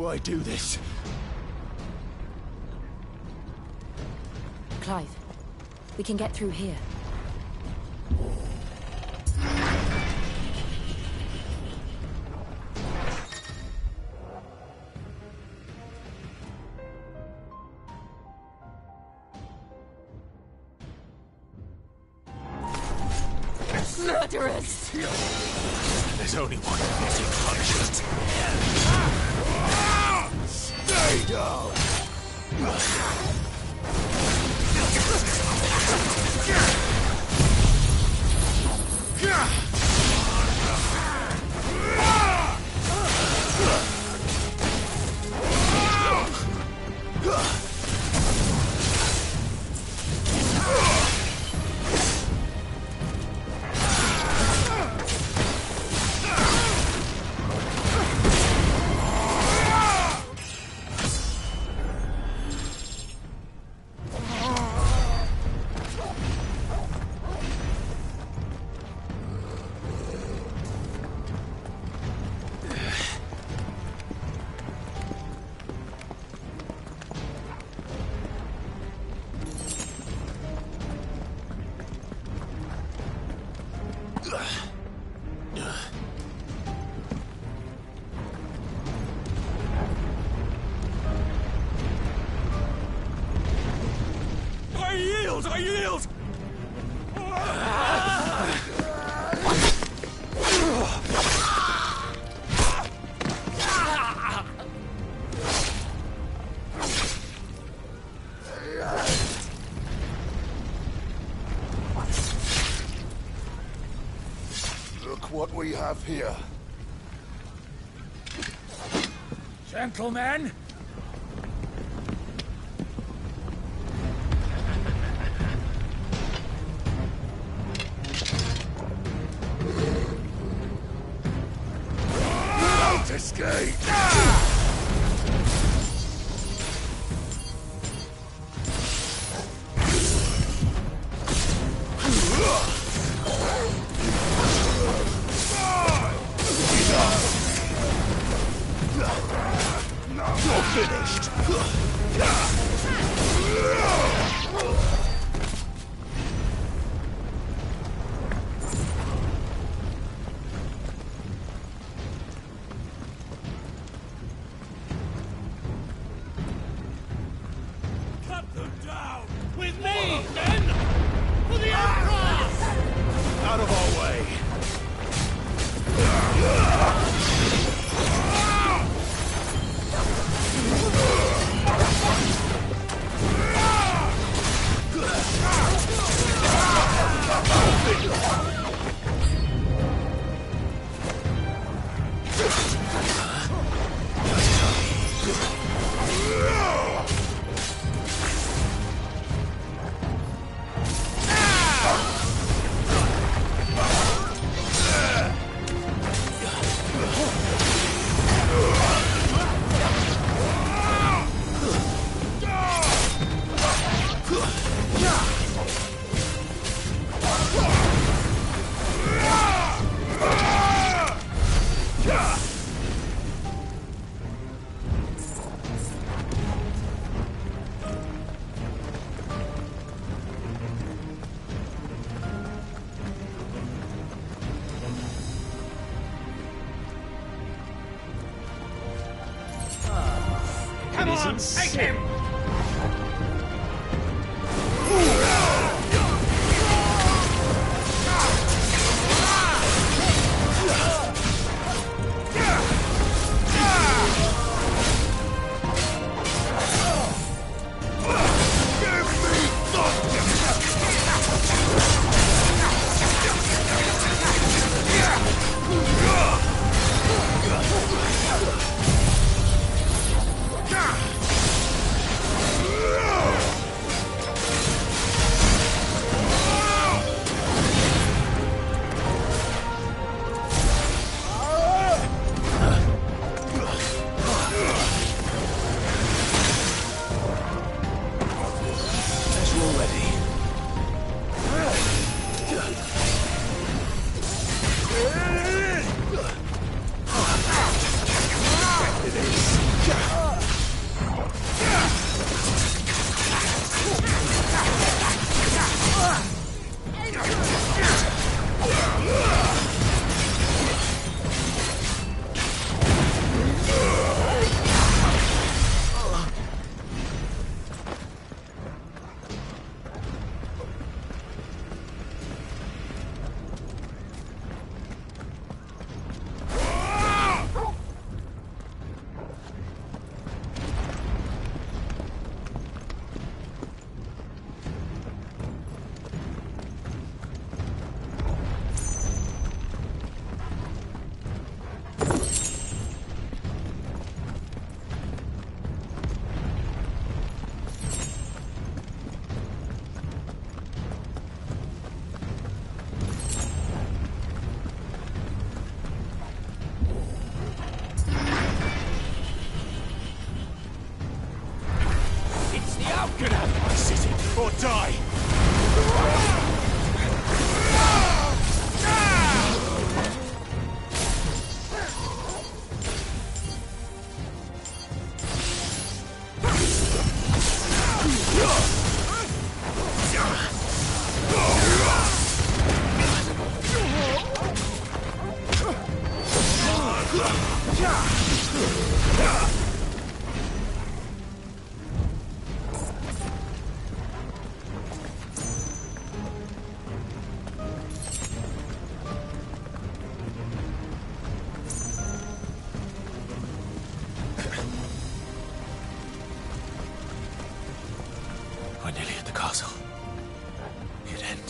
do I do this? Clive, we can get through here. Murderers! There's only one getting punishment. Stay down! I yield! Look what we have here. Gentlemen! Escape! You're finished! Out of our way! Come on, take him!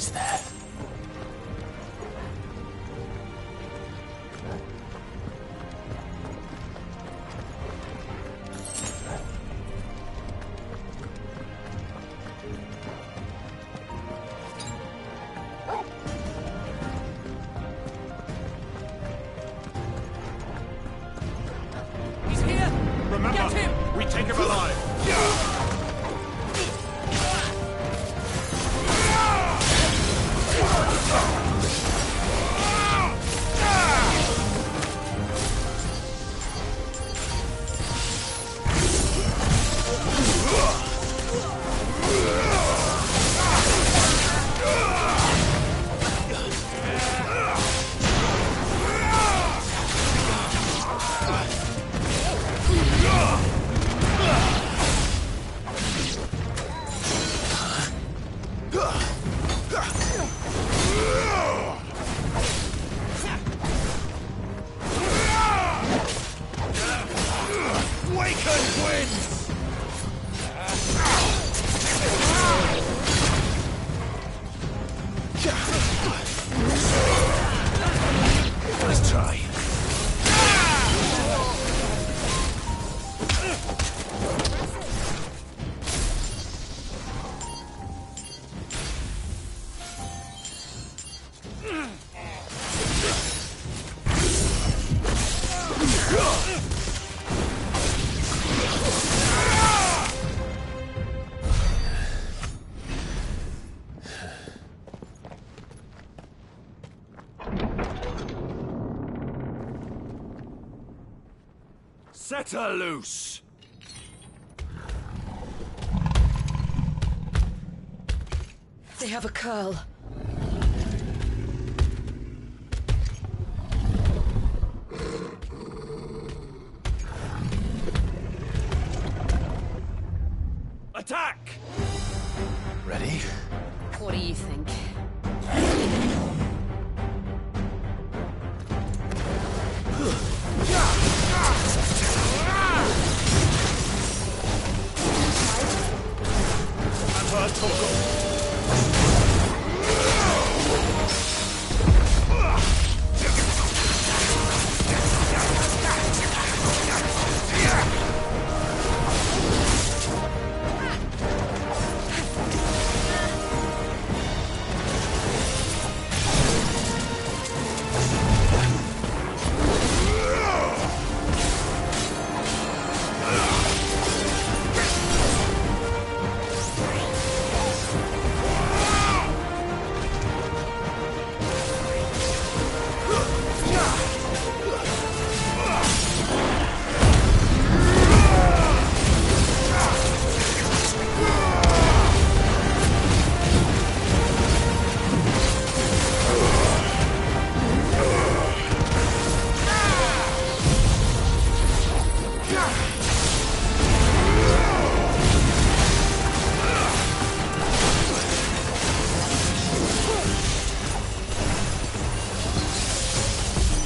He's there. He's here! Remember, Get him! we take him alive. Let's try. Set her loose! They have a curl. Attack! Ready? What do you think?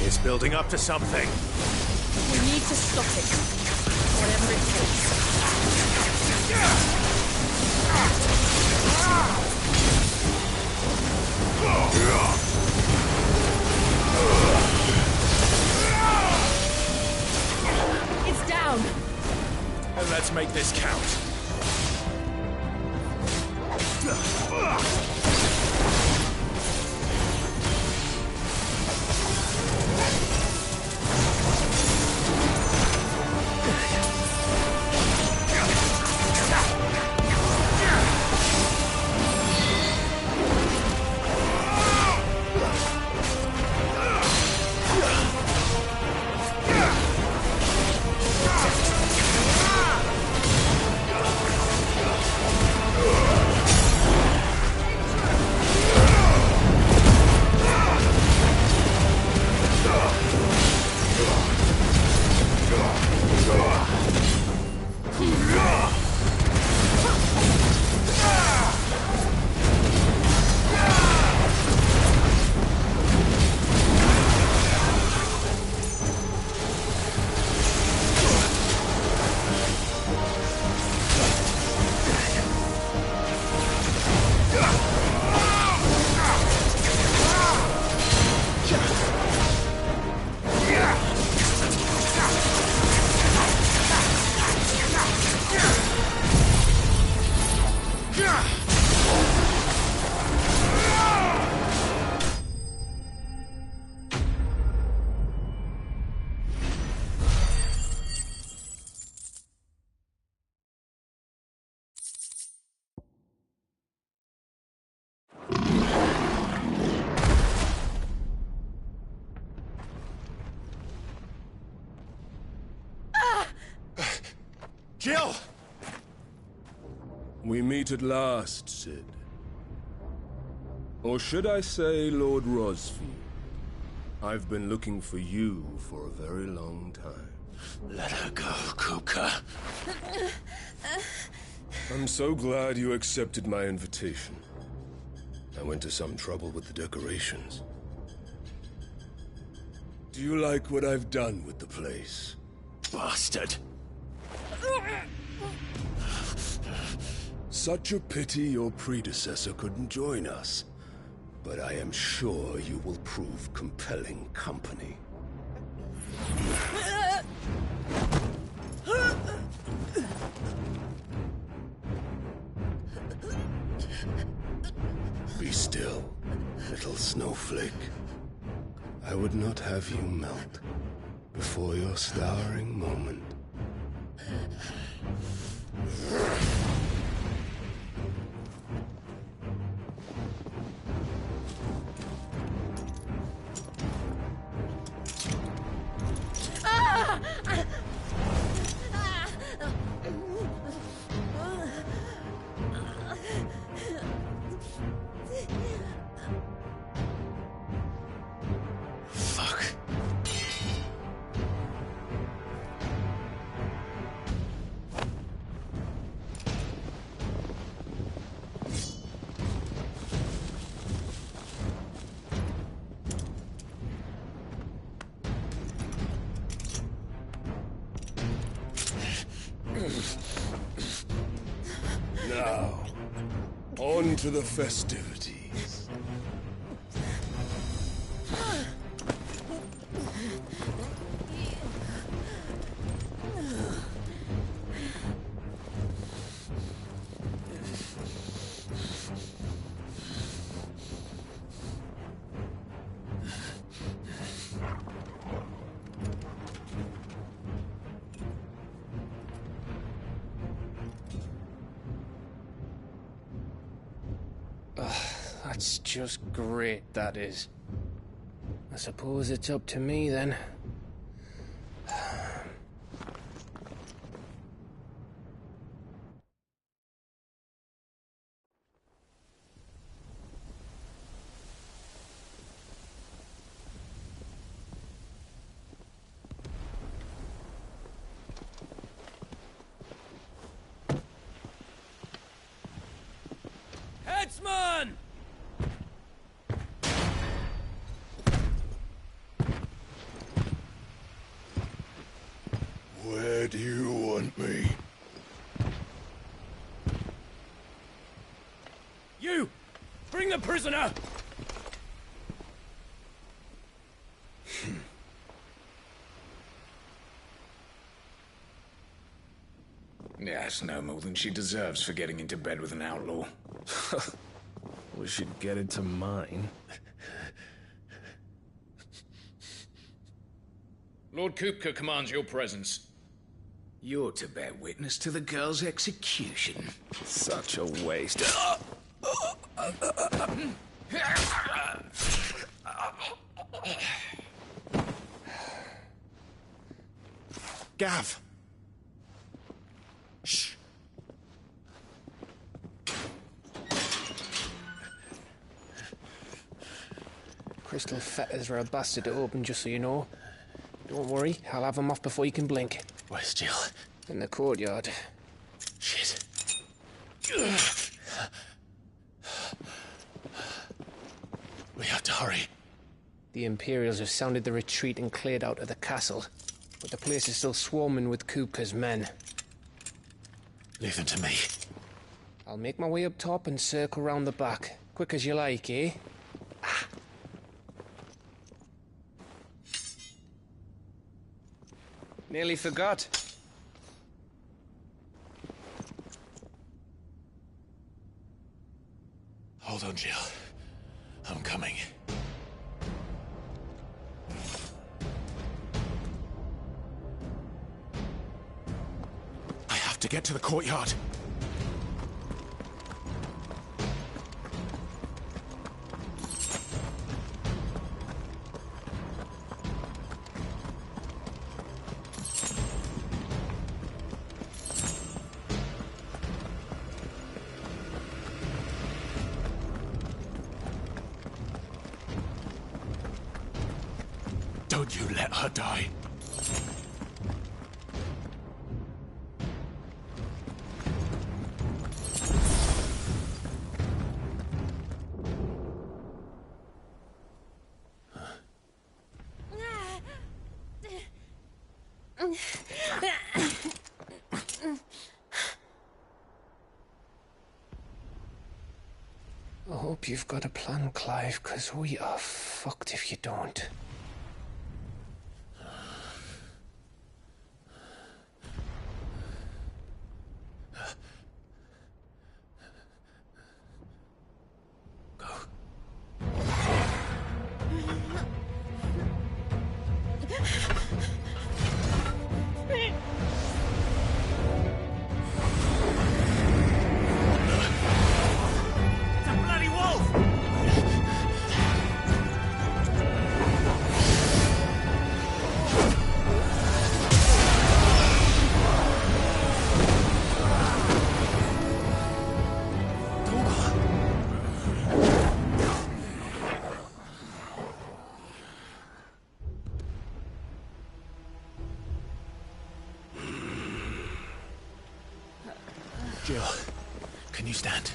It's building up to something. We need to stop it. Whatever it takes. It's down. And let's make this count. Jill! We meet at last, Sid. Or should I say, Lord Rosfield? I've been looking for you for a very long time. Let her go, Kuka. I'm so glad you accepted my invitation. I went to some trouble with the decorations. Do you like what I've done with the place? Bastard! Such a pity your predecessor couldn't join us. But I am sure you will prove compelling company. Be still, little snowflake. I would not have you melt before your starring moment. Fuck. Now, on to the festivities. That's just great, that is. I suppose it's up to me, then. Headsman! Where do you want me? You! Bring the prisoner! Yes, no more than she deserves for getting into bed with an outlaw. We should get into mine. Lord Kupka commands your presence. You're to bear witness to the girl's execution. Such a waste. Gav! Shh. Crystal fetters are a bastard to open, just so you know. Don't worry, I'll have them off before you can blink. Where's Jill? In the courtyard. Shit. We have to hurry. The Imperials have sounded the retreat and cleared out of the castle. But the place is still swarming with Kupka's men. Leave them to me. I'll make my way up top and circle round the back. Quick as you like, eh? Nearly forgot. Hold on, Jill. I'm coming. I have to get to the courtyard. Don't you let her die. I hope you've got a plan, Clive, because we are fucked if you don't. Jill, can you stand?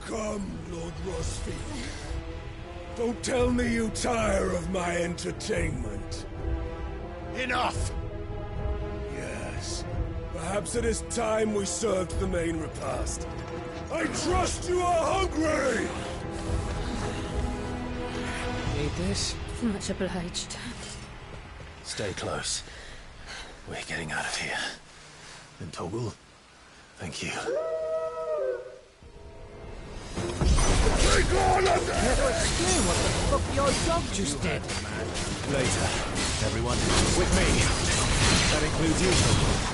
Come, Lord Ffxvi. Don't tell me you tire of my entertainment. Enough! Yes. Perhaps it is time we served the main repast. I trust you are hungry! Need this? Much obliged. Stay close. We're getting out of here. And Toggle, thank you. Take all of them! Explain what the fuck your dog just did. Later. Everyone, with me. That includes you, Toggle.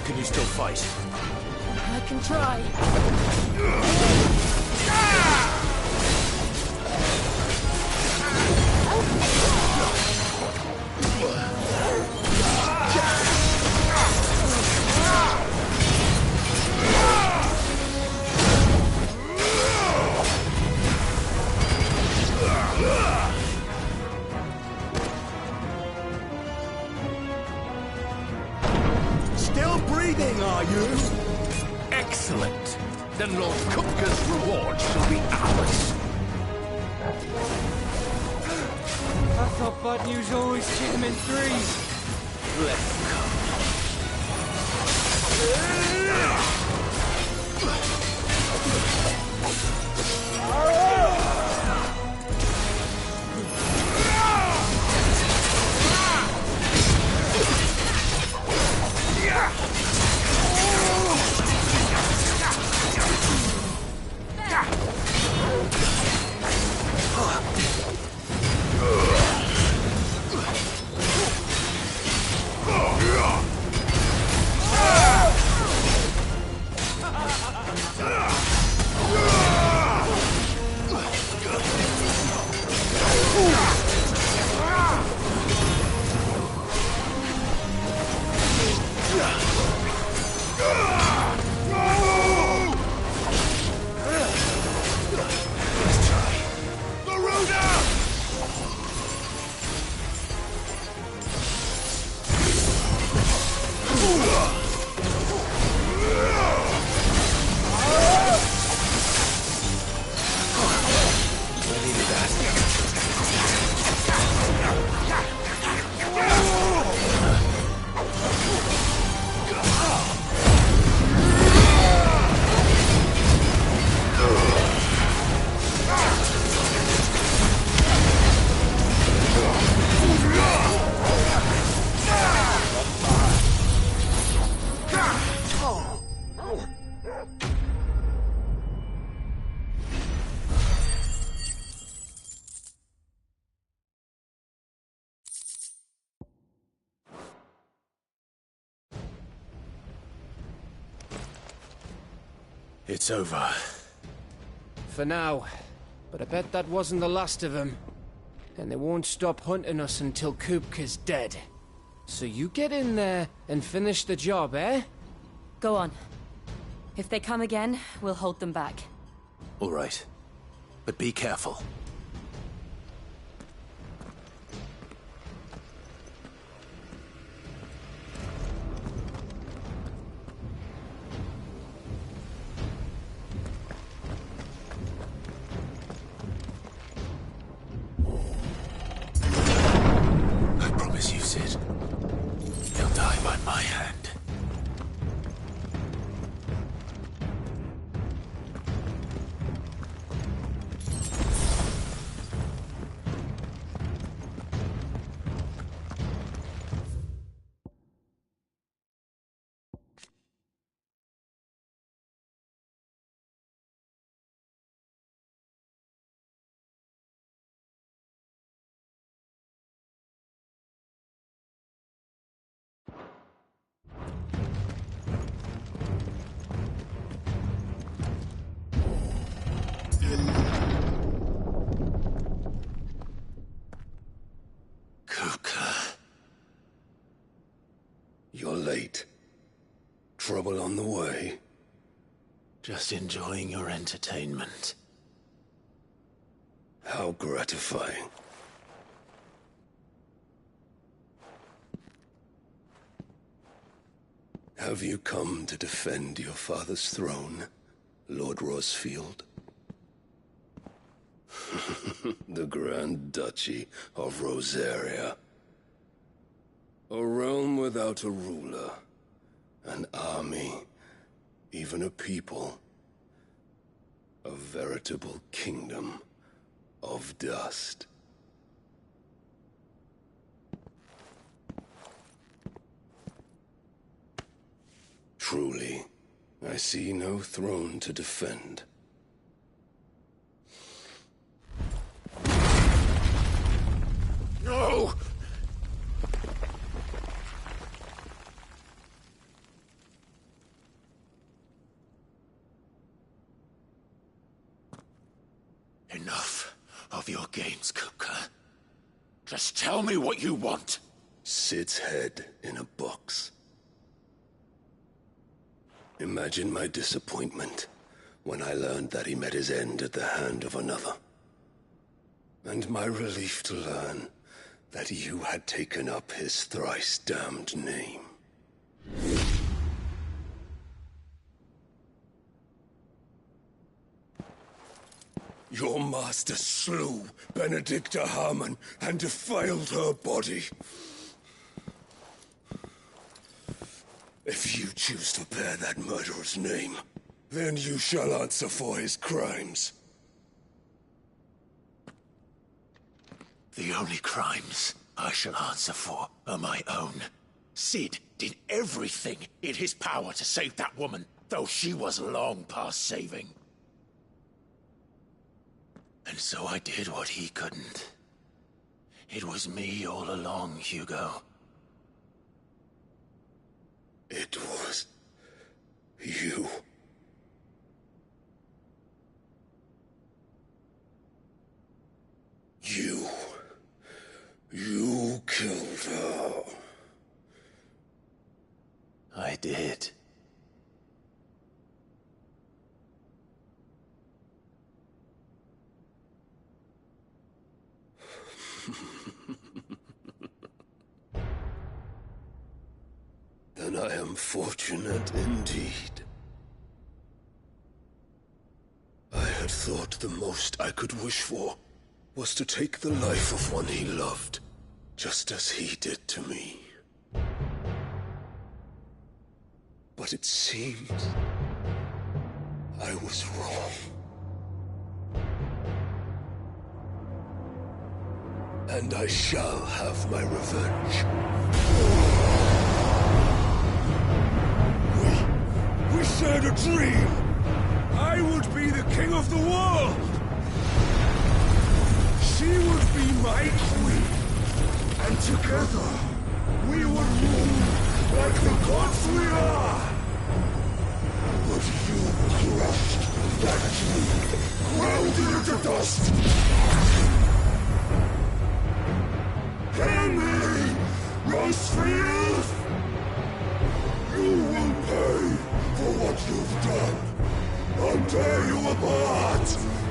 Can you still fight? I can try. Still breathing, are you? Excellent. Then Lord Kupka's reward shall be ours. I thought bad news always came in threes. Let them come. It's over. For now. But I bet that wasn't the last of them. And they won't stop hunting us until Kupka's dead. So you get in there and finish the job, eh? Go on. If they come again, we'll hold them back. All right. But be careful. I promise you, Sid. He'll die by my hand. You're late. Trouble on the way? Just enjoying your entertainment. How gratifying. Have you come to defend your father's throne, Lord Rosfield? The Grand Duchy of Rosaria. A realm without a ruler, an army, even a people. A veritable kingdom of dust. Truly, I see no throne to defend. No! Enough of your games, Kupka. Just tell me what you want. Sid's head in a box. Imagine my disappointment when I learned that he met his end at the hand of another. And my relief to learn that you had taken up his thrice-damned name. Your master slew Benedicta Harmon and defiled her body. If you choose to bear that murderer's name, then you shall answer for his crimes. The only crimes I shall answer for are my own. Sid did everything in his power to save that woman, though she was long past saving. And so I did what he couldn't. It was me all along, Hugo. It was you. You killed her. I did. Then I am fortunate indeed. I had thought the most I could wish for was to take the life of one he loved, just as he did to me. But it seems I was wrong. And I shall have my revenge. We shared a dream! I would be the king of the world! She would be my queen! And together, we would rule like the gods we are! But you crushed that dream, ground it into dust! Hear me, Rosefield! You will pay for what you've done. I'll tear you apart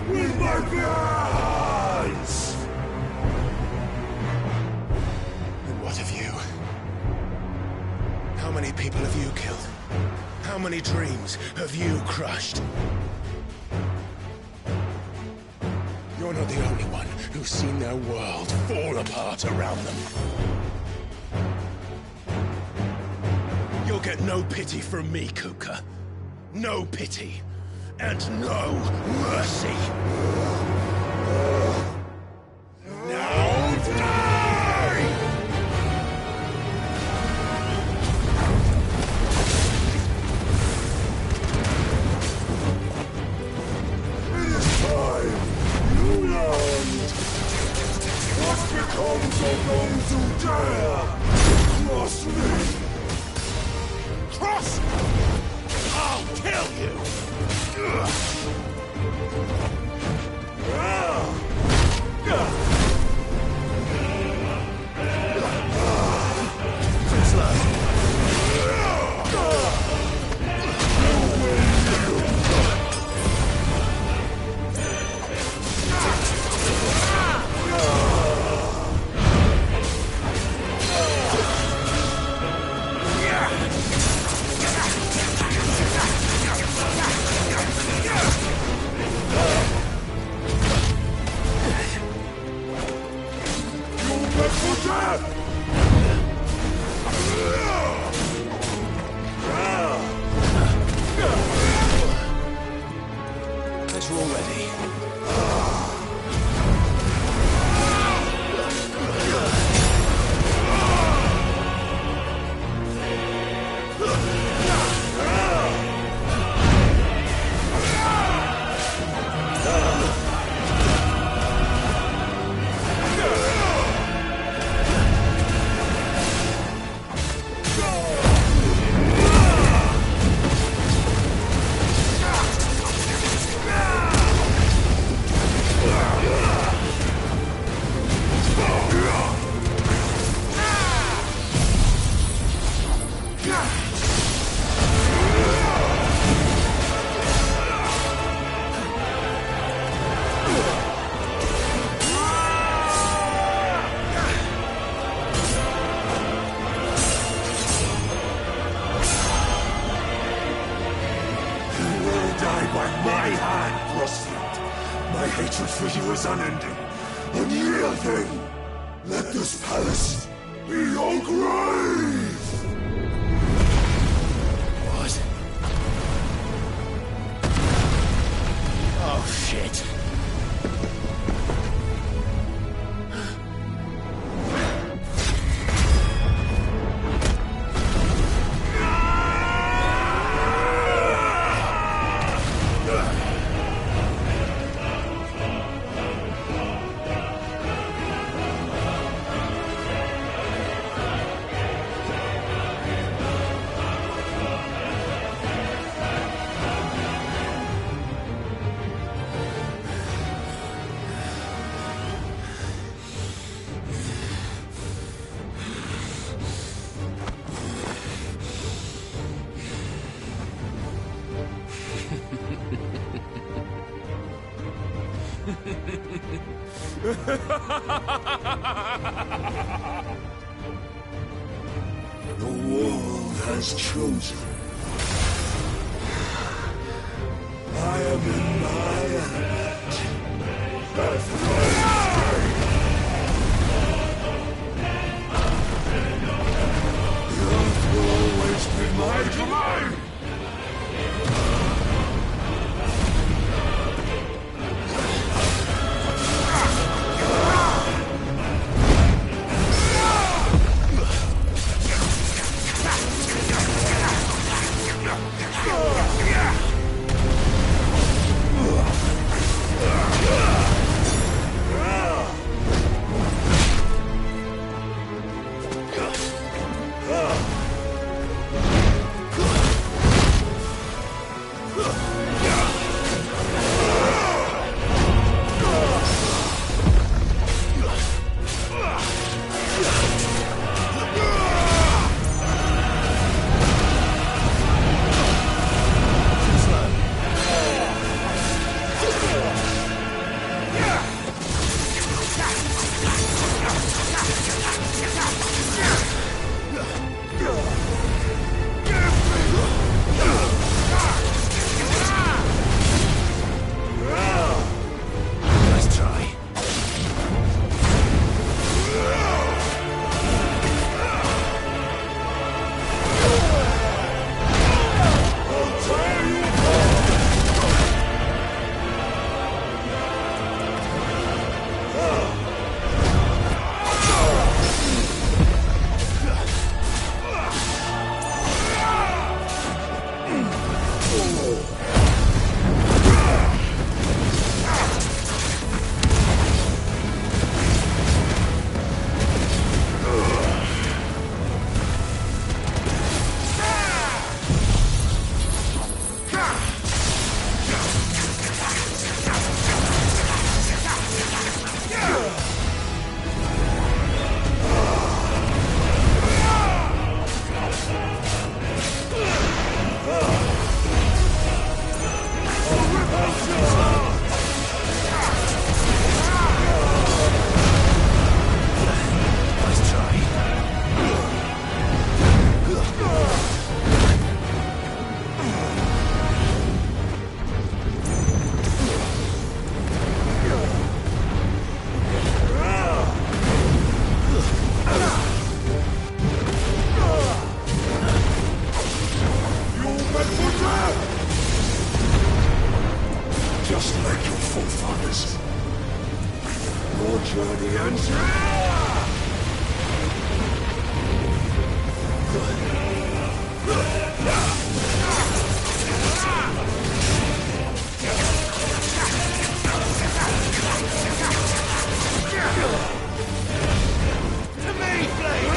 with my bare hands! And what of you? How many people have you killed? How many dreams have you crushed? You're not the only one who's seen their world fall apart around them. You'll get no pity from me, Kupka. No pity. And no mercy. Now die! It is time you learned what becomes of those who dare cross me. Cross! I'll kill you! Better already. My hatred for you is unending, unyielding. Let this palace be your grave! What? Oh, shit. The world has chosen. I am in my element. That's right. The earth will always be my domain. fathers. Your journey ends to me, Blade!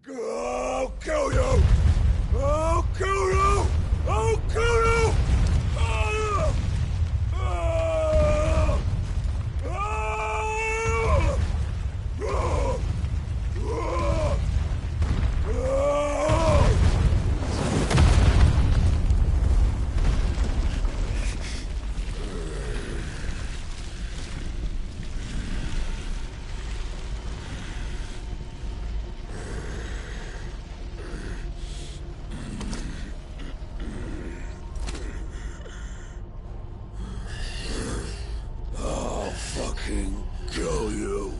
I'll kill you! I'll kill you! I'll kill you! Ah! Ah! Ah! Ah! Ah! Ah! I'll fucking kill you.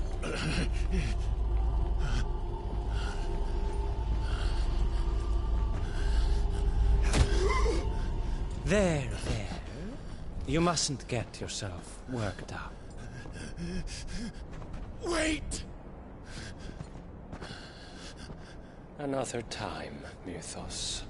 There. You mustn't get yourself worked up. Wait! Another time, Mythos.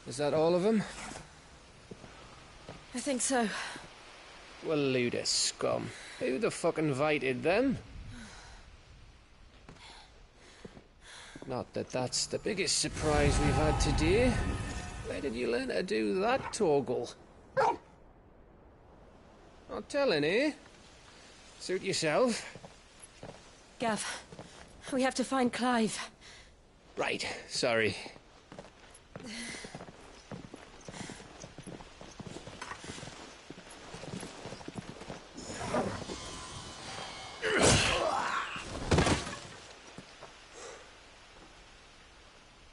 Is that all of them? I think so. Well, load of scum. Who the fuck invited them? Not that that's the biggest surprise we've had today. Where did you learn to do that, Torgal? Not telling, eh? Suit yourself. Gav, we have to find Clive. Right, sorry.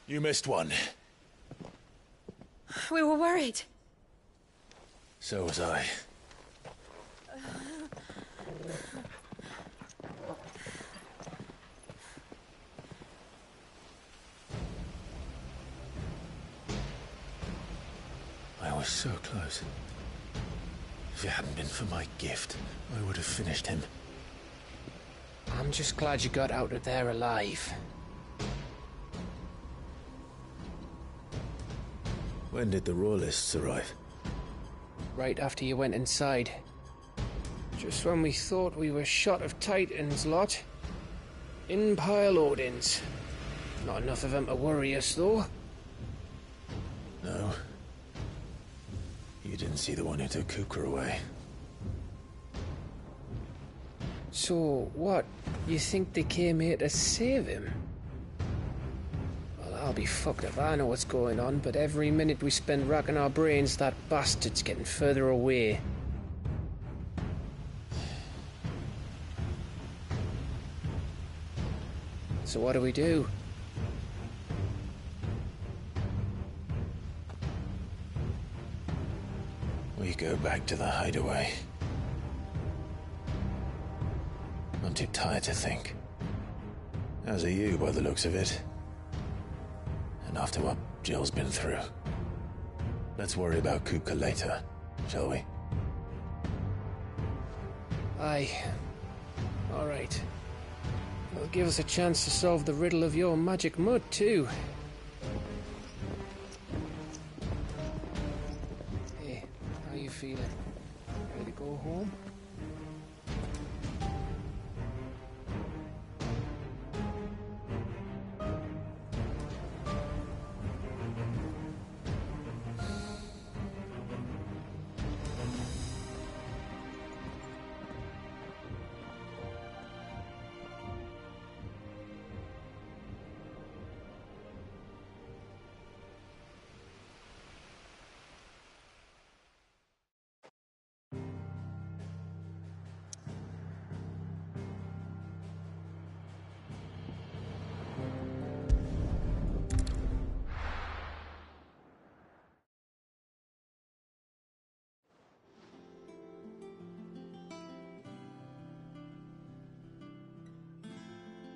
You missed one. We were worried. So was I. I was so close. If it hadn't been for my gift, I would have finished him. I'm just glad you got out of there alive. When did the Royalists arrive? Right after you went inside. Just when we thought we were shot of Titans, lot. In pile Odins. Not enough of them to worry us, though. No. You didn't see the one who took Kukra away. So, what? You think they came here to save him? Well, I'll be fucked if I know what's going on, but every minute we spend racking our brains, that bastard's getting further away. So what do we do? We go back to the hideaway. I'm too tired to think. As are you, by the looks of it. And after what Jill's been through. Let's worry about Kupka later, shall we? Aye. All right. It'll give us a chance to solve the riddle of your magic mud, too. Hey, how you feeling? Ready to go home?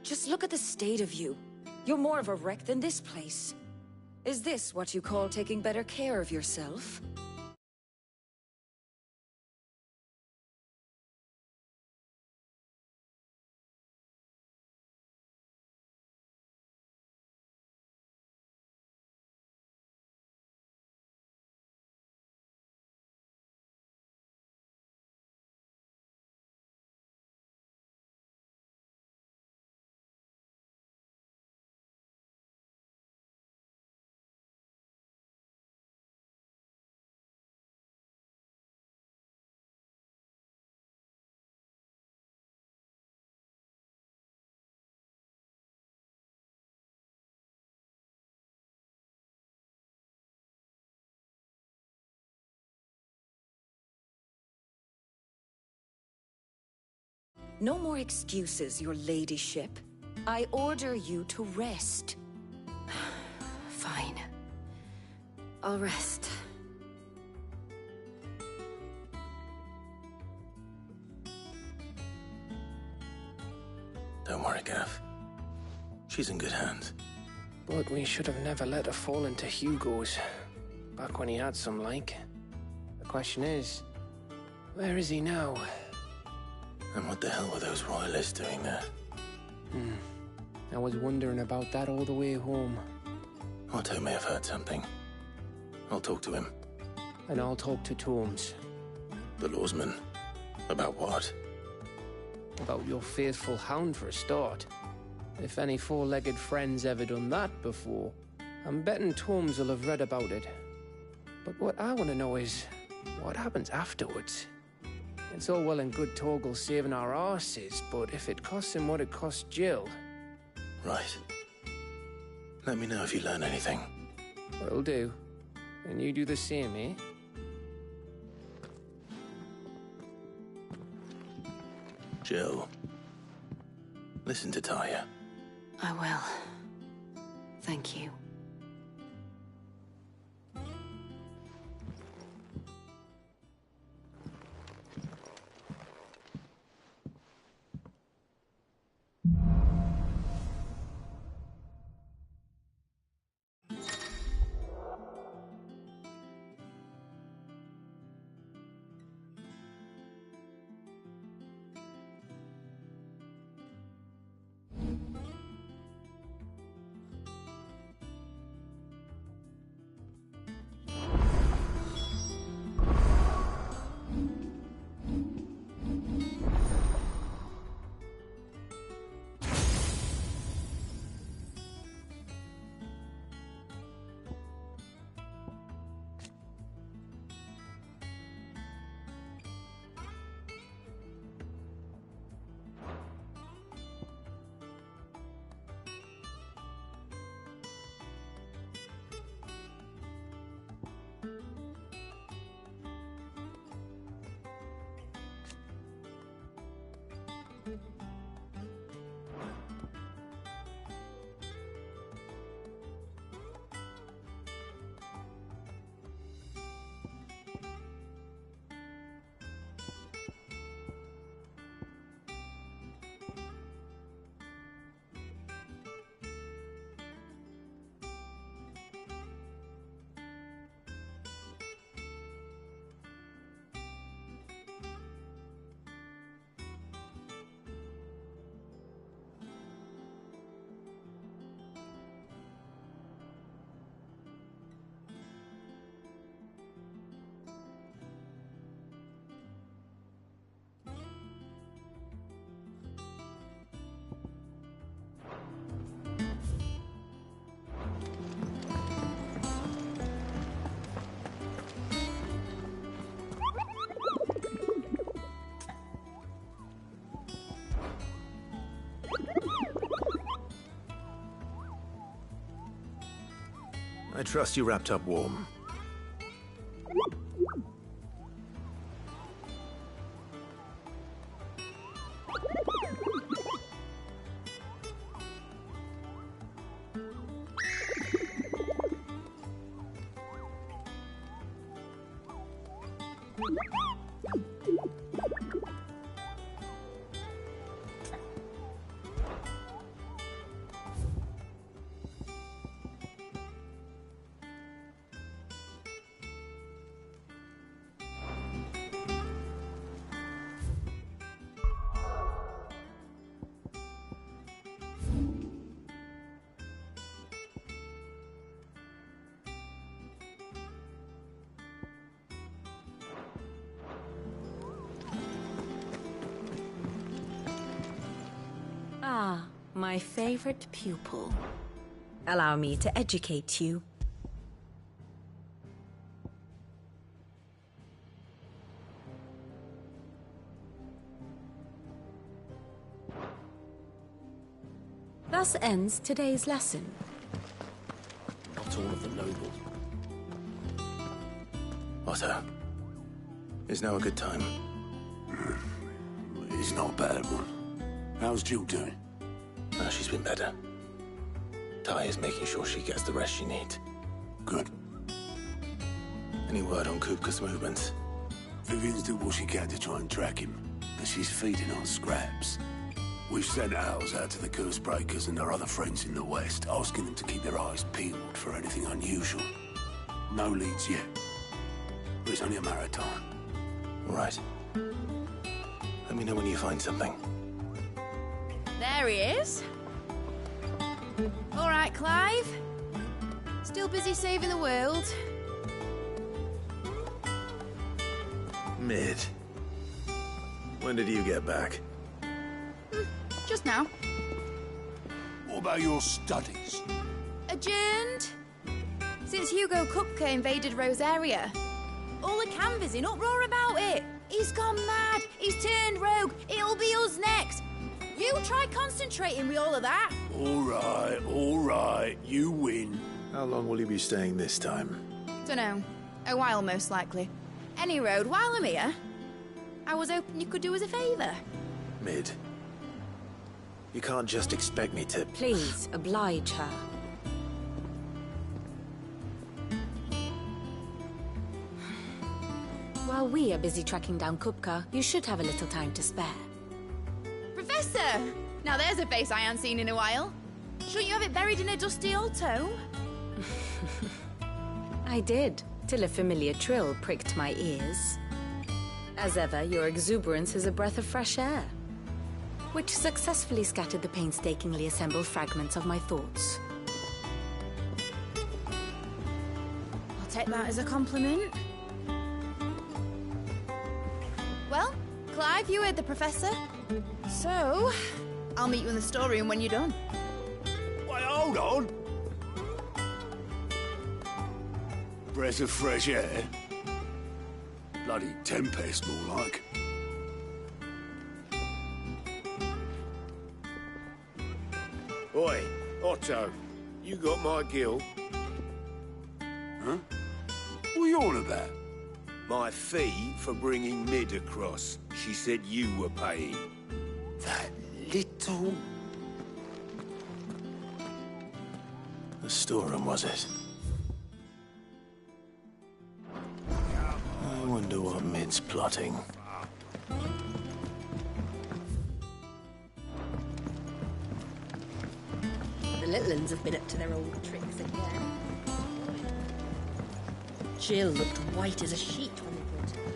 Just look at the state of you. You're more of a wreck than this place. Is this what you call taking better care of yourself? No more excuses, your ladyship. I order you to rest. Fine. I'll rest. Don't worry, Gav. She's in good hands. But we should have never let her fall into Hugo's. Back when he had some like. The question is, where is he now? And what the hell were those royalists doing there? I was wondering about that all the way home. Otto may have heard something. I'll talk to him. And I'll talk to Tomes. The lawsman. About what? About your faithful hound for a start. If any four-legged friend's ever done that before, I'm betting Tomes will have read about it. But what I want to know is, what happens afterwards? It's all well and good Torgal saving our arses, but if it costs him what it cost Jill... Right. Let me know if you learn anything. Will do. And you do the same, eh? Jill. Listen to Taya. I will. Thank you. I trust you wrapped up warm. Ah, my favorite pupil. Allow me to educate you. Thus ends today's lesson. Not all of the nobles. Otto, is now a good time? It's not a bad one. How's Jill doing? Oh, she's been better. Ty is making sure she gets the rest she needs. Good. Any word on Kupka's movements? Vivian's did what she can to try and track him, but she's feeding on scraps. We've sent ours out to the curse breakers and their other friends in the west, asking them to keep their eyes peeled for anything unusual. No leads yet. But it's only a matter of time. Right. Let me know when you find something. There he is. All right, Clive. Still busy saving the world. Mid. When did you get back? Just now. What about your studies? Adjourned. Since Hugo Kupka invaded Rosaria. All the canvass in uproar about it. He's gone mad. He's turned rogue. It'll be us next. You try concentrating with all of that. All right. You win. How long will you be staying this time? Dunno. A while, most likely. Any road, while I'm here, I was hoping you could do us a favour. Mid. You can't just expect me to... Please, oblige her. While we are busy tracking down Kupka, you should have a little time to spare. Professor! Now there's a face I haven't seen in a while. Shouldn't you have it buried in a dusty old tome? I did, till a familiar trill pricked my ears. As ever, your exuberance is a breath of fresh air, which successfully scattered the painstakingly assembled fragments of my thoughts. I'll take that as a compliment. Well, Clive, you heard the Professor. So, I'll meet you in the storeroom when you're done. Wait, hold on. Breath of fresh air? Bloody tempest, more like. Oi, Otto, you got my gill? Huh? What are you on about? My fee for bringing Mid across. She said you were paying. That little... The storeroom, was it? I wonder what Mid's plotting. The little uns have been up to their old tricks again. Jill looked white as a sheet when they brought her.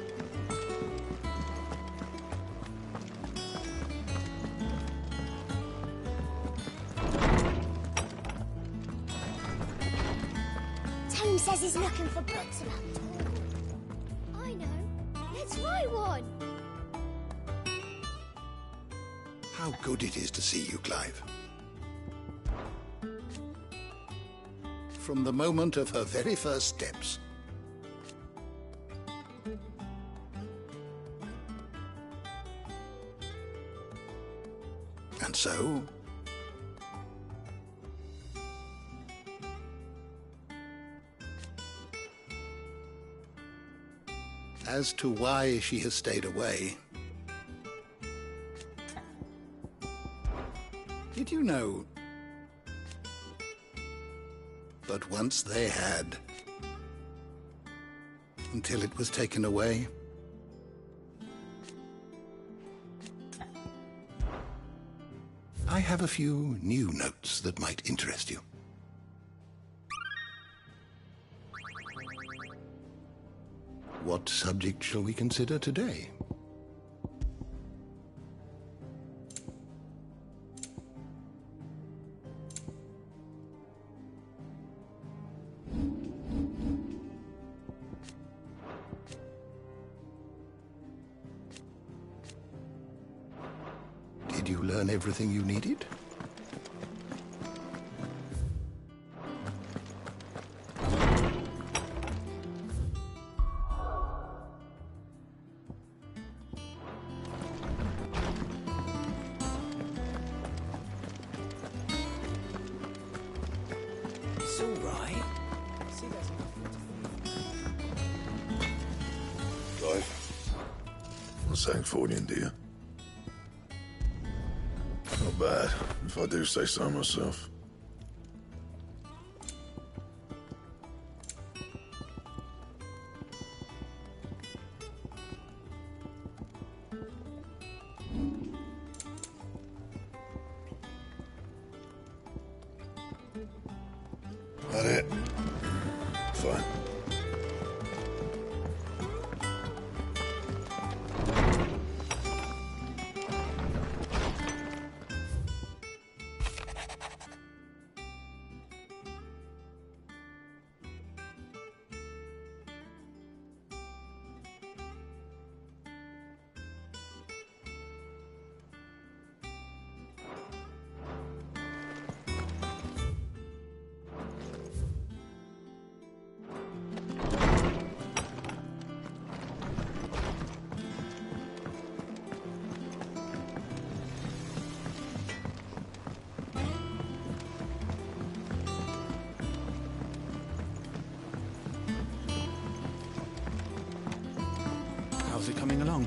Tone says he's looking for books about Tom. I know. Let's write one. How good it is to see you, Clive. From the moment of her very first steps. And so... as to why she has stayed away... Did you know that once they had, until it was taken away? I have a few new notes that might interest you. What subject shall we consider today? Did you learn everything you needed? It's all right. See, there's Clive, what's that for you, dear? bad, if I do say so myself. That it? Fine. How's it coming along?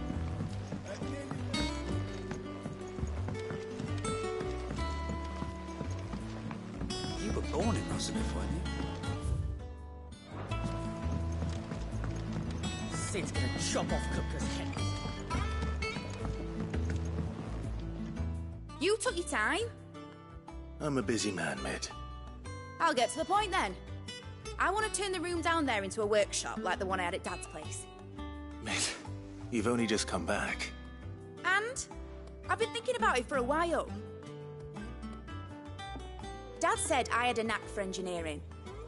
You were born in Rossendorf, weren't you? Sid's gonna chop off Kupka's head. You took your time. I'm a busy man, Mid. I'll get to the point then. I want to turn the room down there into a workshop like the one I had at Dad's place. Mid, you've only just come back. And I've been thinking about it for a while. Dad said I had a knack for engineering.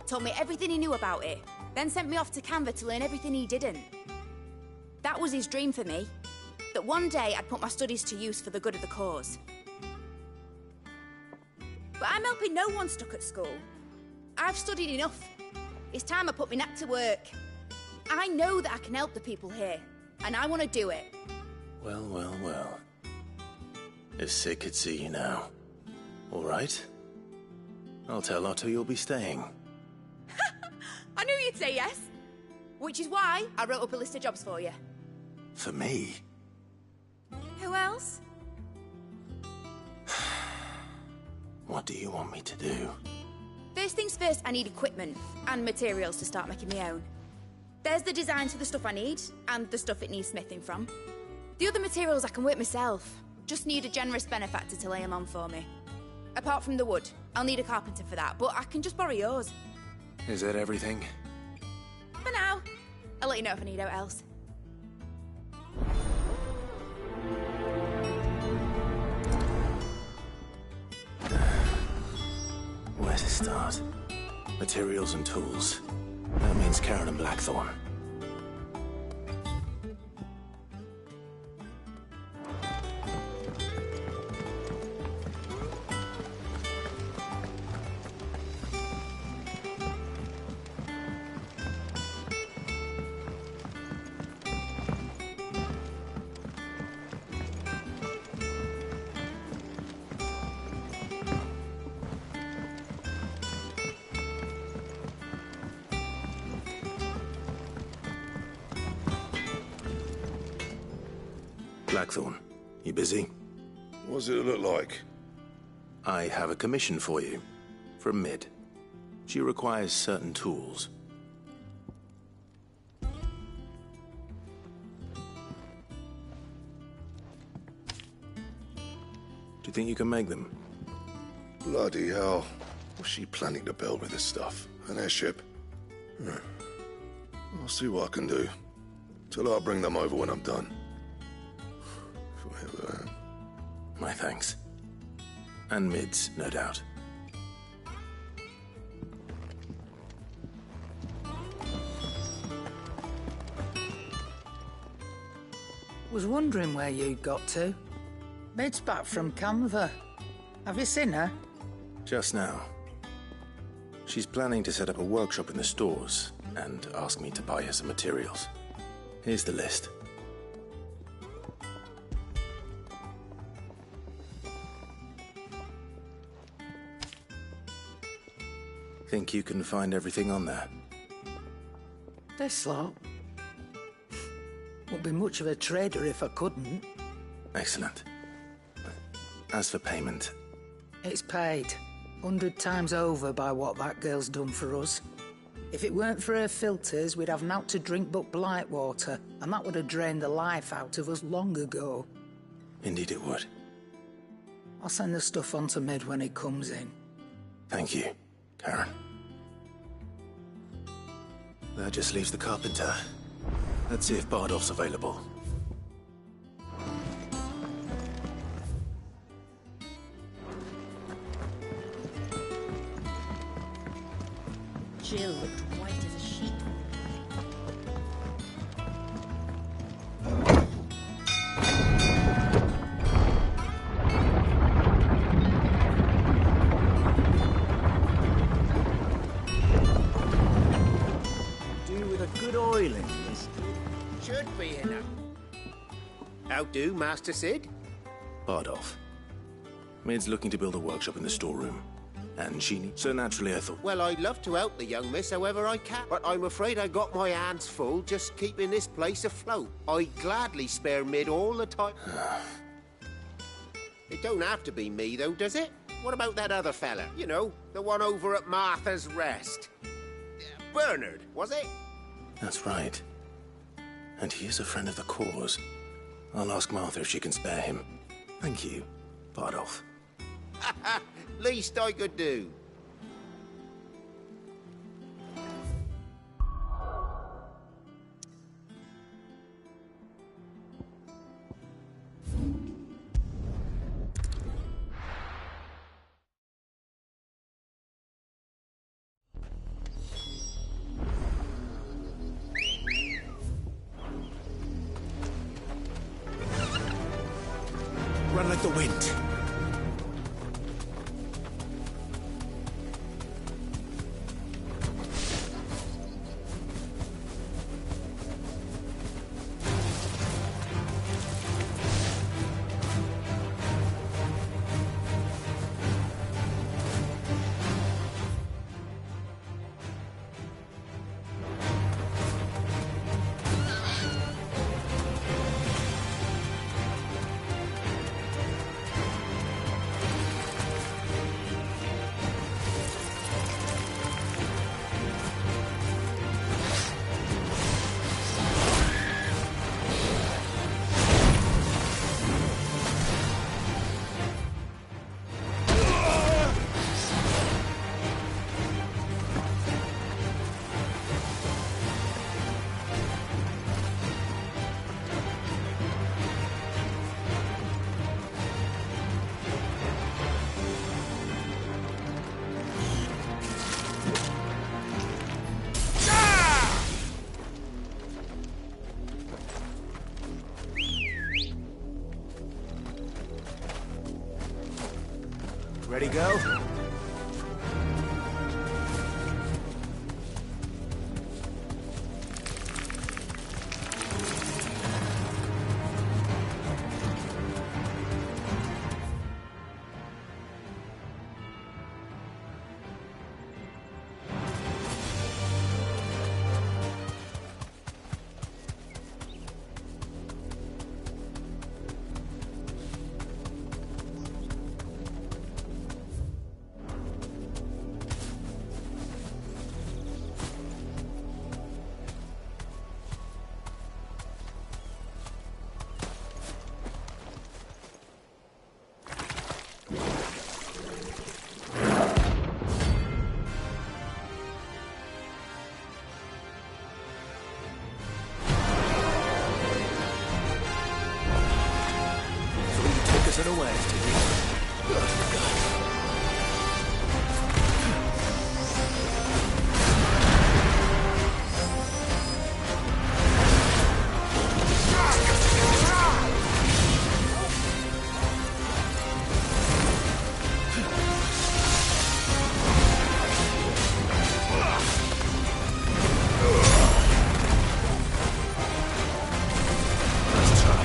Told me everything he knew about it. Then sent me off to Canva to learn everything he didn't. That was his dream for me. That one day I'd put my studies to use for the good of the cause. But I'm helping no one stuck at school. I've studied enough. It's time I put my knack to work. I know that I can help the people here, and I want to do it. Well, well, well. If Sid could see you now. All right. I'll tell Otto you'll be staying. I knew you'd say yes. Which is why I wrote up a list of jobs for you. For me? Who else? What do you want me to do? First things first, I need equipment and materials to start making my own. There's the designs for the stuff I need, and the stuff it needs smithing from. The other materials I can work myself. Just need a generous benefactor to lay them on for me. Apart from the wood, I'll need a carpenter for that, but I can just borrow yours. Is that everything? For now. I'll let you know if I need out else. Where to start? Materials and tools. That means Karen and Blackthorn. Blackthorn, you busy? What does it look like? I have a commission for you. From Mid. She requires certain tools. Do you think you can make them? Bloody hell. What's she planning to build with this stuff? An airship? I'll see what I can do. Tell her I'll bring them over when I'm done. My thanks. And Mid's, no doubt. Was wondering where you got to. Mid's back from Canva. Have you seen her? Just now. She's planning to set up a workshop in the stores and ask me to buy her some materials. Here's the list. Think you can find everything on there? This lot. Wouldn't be much of a trader if I couldn't. Excellent. As for payment... It's paid. 100 times over by what that girl's done for us. If it weren't for her filters, we'd have naught to drink but blight water, and that would have drained the life out of us long ago. Indeed it would. I'll send the stuff on to Mid when it comes in. Thank you, Karen. That just leaves the carpenter. Let's see if Bardolph's available. Jill looked white as a sheet. Do with a good oiling, mister. Should be enough. How do, Master Sid? Bardolph. Mid's looking to build a workshop in the storeroom. And she needs... So naturally I thought... Well, I'd love to help the young miss however I can, but I'm afraid I got my hands full just keeping this place afloat. I'd gladly spare Mid all the time. It don't have to be me, though, does it? What about that other fella? You know, the one over at Martha's Rest. Bernard, was it? That's right. And he is a friend of the cause. I'll ask Martha if she can spare him. Thank you, Bardolph. Least I could do. Run like the wind. Ready, go? It away, Good God. Let's try.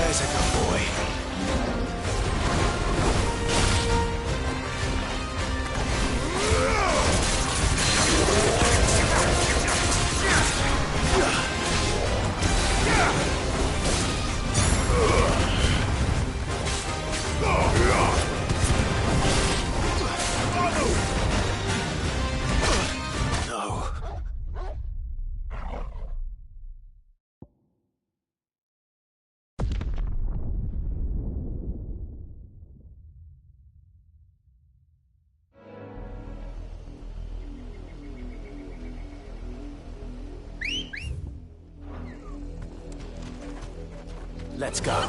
There's a good boy. No. Let's go.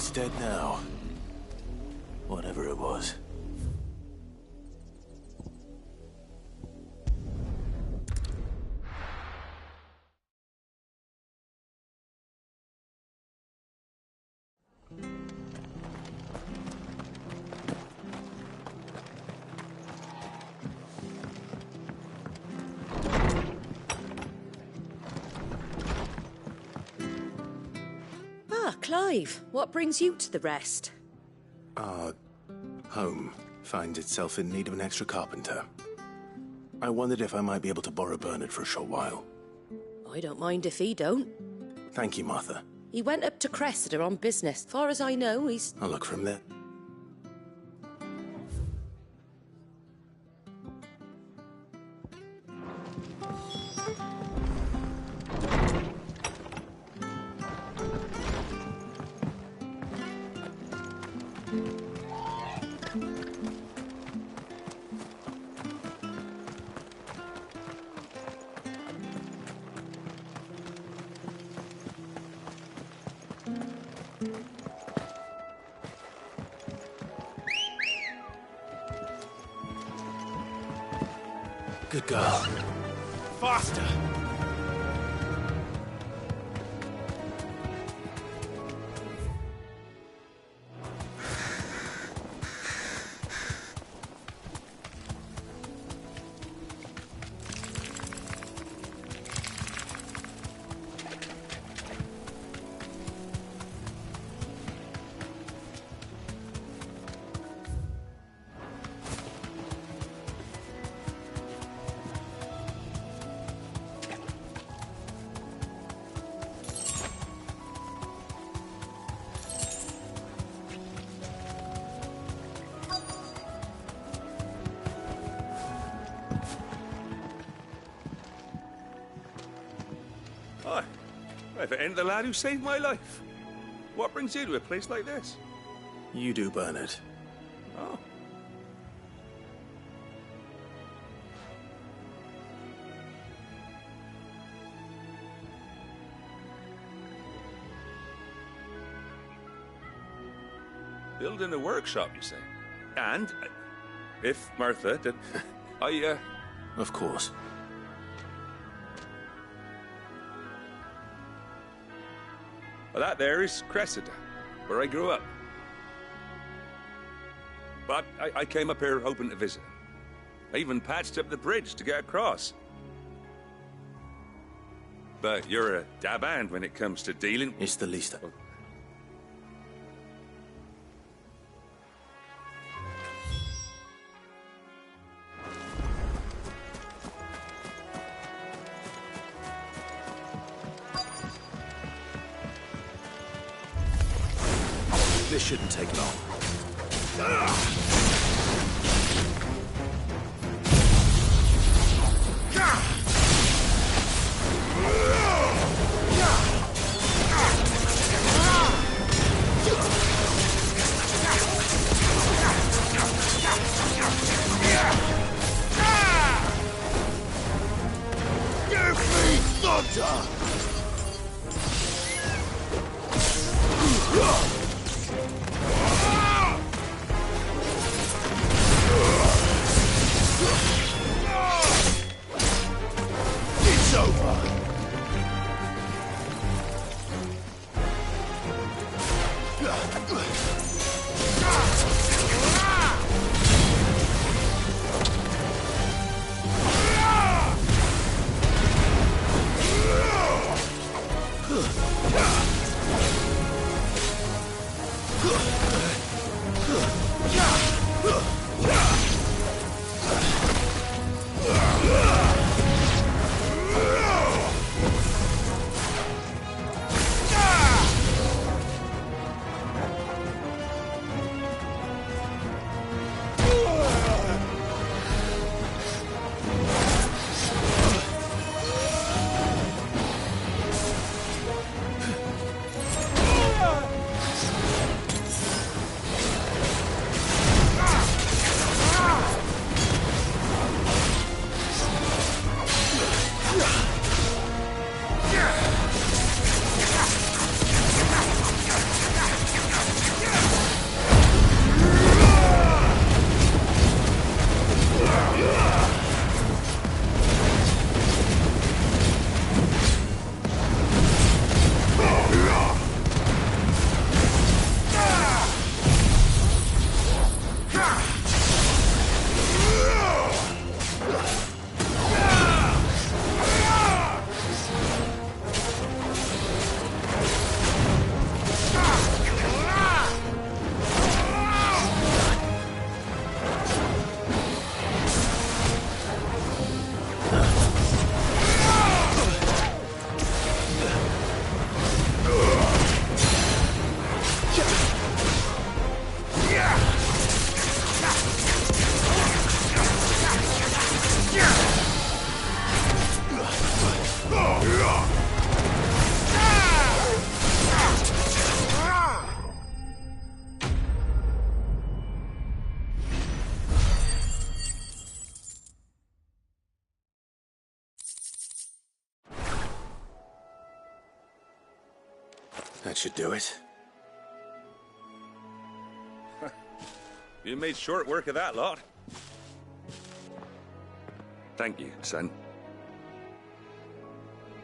It's dead now. Whatever it was. Clive, what brings you to the rest? Our home finds itself in need of an extra carpenter. I wondered if I might be able to borrow Bernard for a short while. I don't mind if he don't. Thank you, Martha. He went up to Cressida on business. Far as I know, he's... I'll look for him there. Good girl. Faster! Hi. If it ain't the lad who saved my life. What brings you to a place like this? You do, Bernard. Oh. Building a workshop, you say? And, if Martha did... Of course. Well, that there is Cressida, where I grew up. But I came up here hoping to visit. I even patched up the bridge to get across. But you're a dab hand when it comes to dealing... It's the least... This shouldn't take long. Give me thunder! It's over! That should do it. You made short work of that lot. Thank you, son.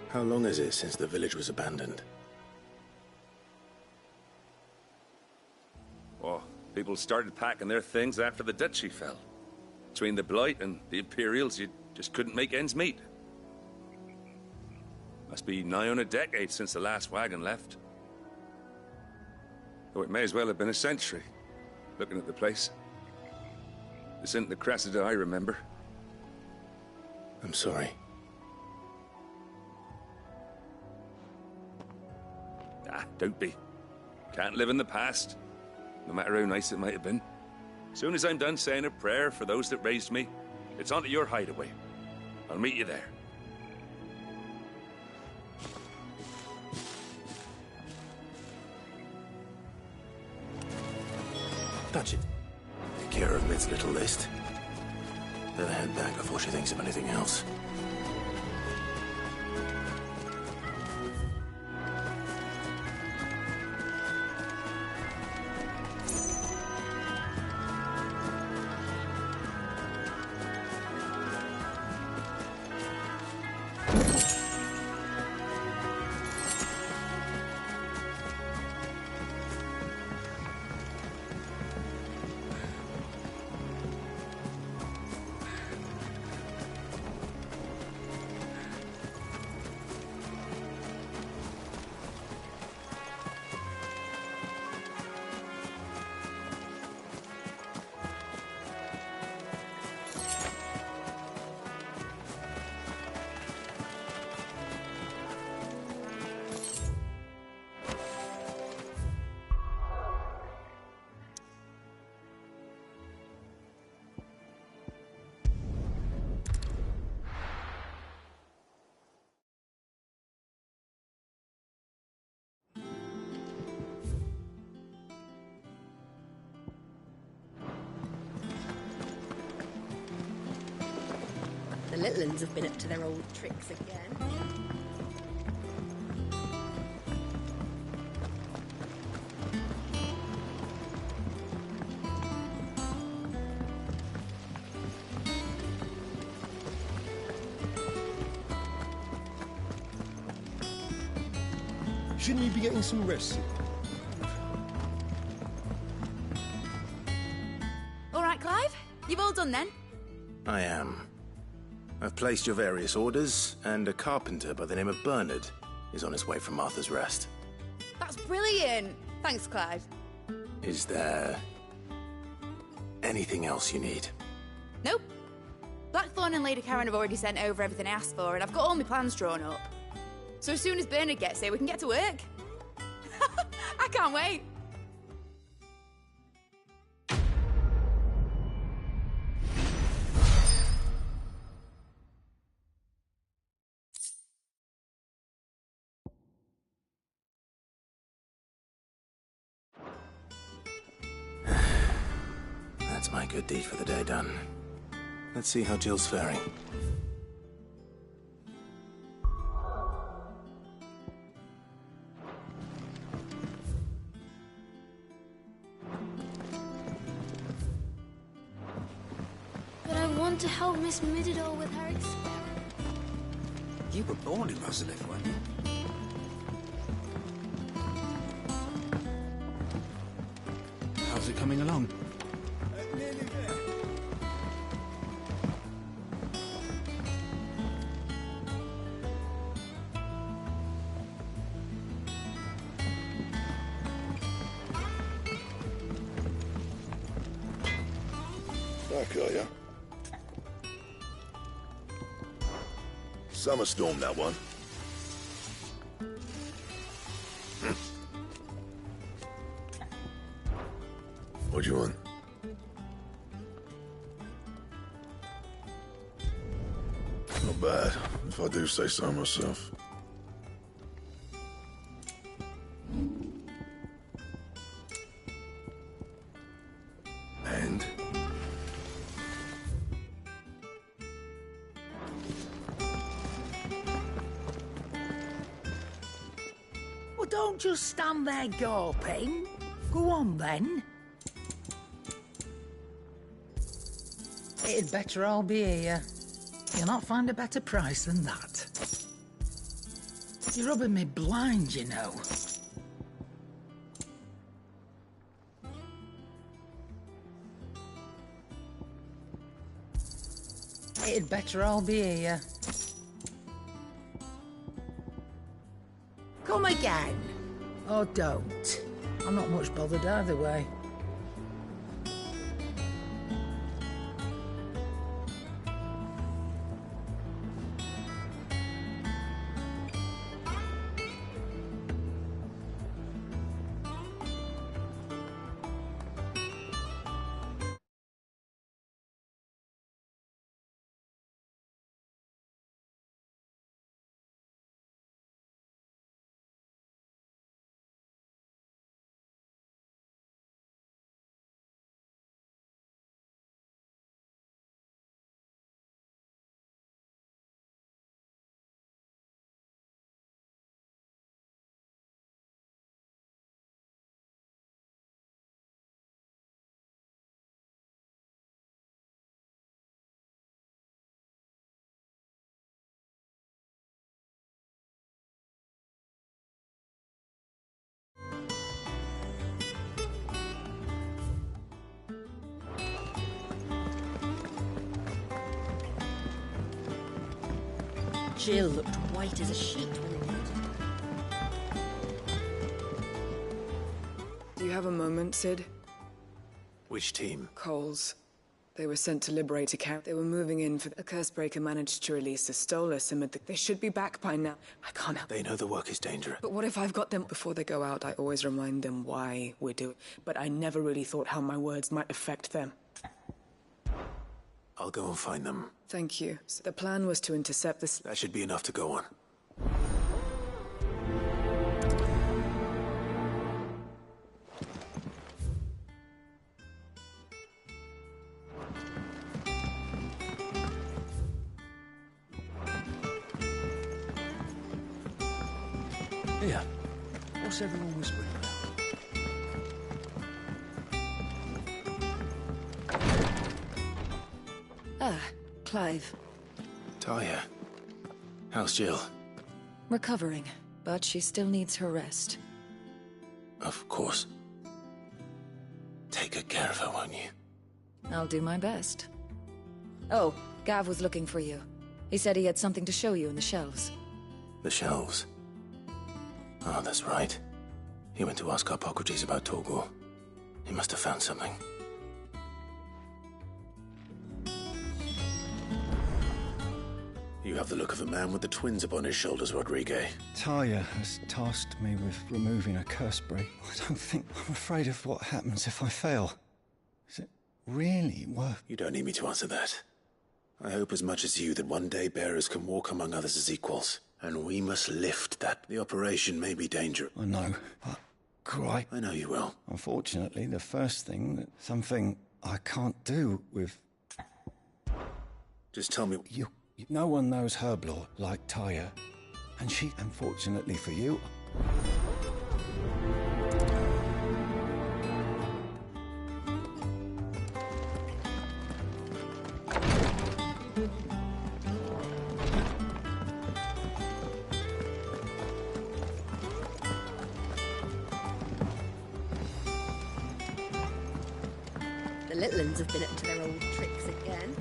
How long is it since the village was abandoned? Oh, people started packing their things after the duchy fell. Between the Blight and the Imperials, you just couldn't make ends meet. Must be nigh on a decade since the last wagon left. Though it may as well have been a century, looking at the place. This isn't the Cressida I remember. I'm sorry. Ah, don't be. Can't live in the past, no matter how nice it might have been. Soon as I'm done saying a prayer for those that raised me, it's on to your hideaway. I'll meet you there. Touch it. Take care of Mid's little list. Let her head back before she thinks of anything else. The little ones have been up to their old tricks again. Shouldn't you be getting some rest? All right, Clive? You've all done then? I am. I've placed your various orders, and a carpenter by the name of Bernard is on his way from Martha's Rest. That's brilliant. Thanks, Clive. Is there anything else you need? Nope. Blackthorn and Lady Karen have already sent over everything I asked for, and I've got all my plans drawn up. So as soon as Bernard gets here, we can get to work. I can't wait. That's my good deed for the day done. Let's see how Jill's faring. But I want to help Miss Mididor with her experiment. You were born in Rosalith, weren't you? How's it coming along? Nearly there. Back, are ya? Summer storm, that one. What do you want? Not bad, if I do say so myself. And? What Don't just stand there gawping. Go on, then. It'd better all be here. You'll not find a better price than that. You're rubbing me blind, you know. It'd better all be here. Come again. Or don't. I'm not much bothered either way. Jill looked white as a sheet when it hit. Do you have a moment, Sid? Which team? Coles. They were sent to liberate a camp. They were moving in for a Cursebreaker managed to release a Stolas and they should be back by now. I can't help. They know the work is dangerous. But what if I've got them? Before they go out, I always remind them why we're doing it. But I never really thought how my words might affect them. I'll go and find them. Thank you. So the plan was to intercept this. That should be enough to go on. Here. What's everyone whispering about? Ah, Clive. Talia. How's Jill? Recovering, but she still needs her rest. Of course. Take good care of her, won't you? I'll do my best. Oh, Gav was looking for you. He said he had something to show you in the shelves. The shelves. Oh, that's right. He went to ask Hippocrates about Torgor. He must have found something. You have the look of a man with the twins upon his shoulders, Rodrigue. Talia has tasked me with removing a curse break. I'm afraid of what happens if I fail. Is it really worth... You don't need me to answer that. I hope as much as you that one day bearers can walk among others as equals. And we must lift that. The operation may be dangerous. I know, but quite... I know you will. Unfortunately, the first thing, something I can't do with... Just tell me... No one knows Herblore like Talia. And she, unfortunately for you... The little uns have been up to their old tricks again.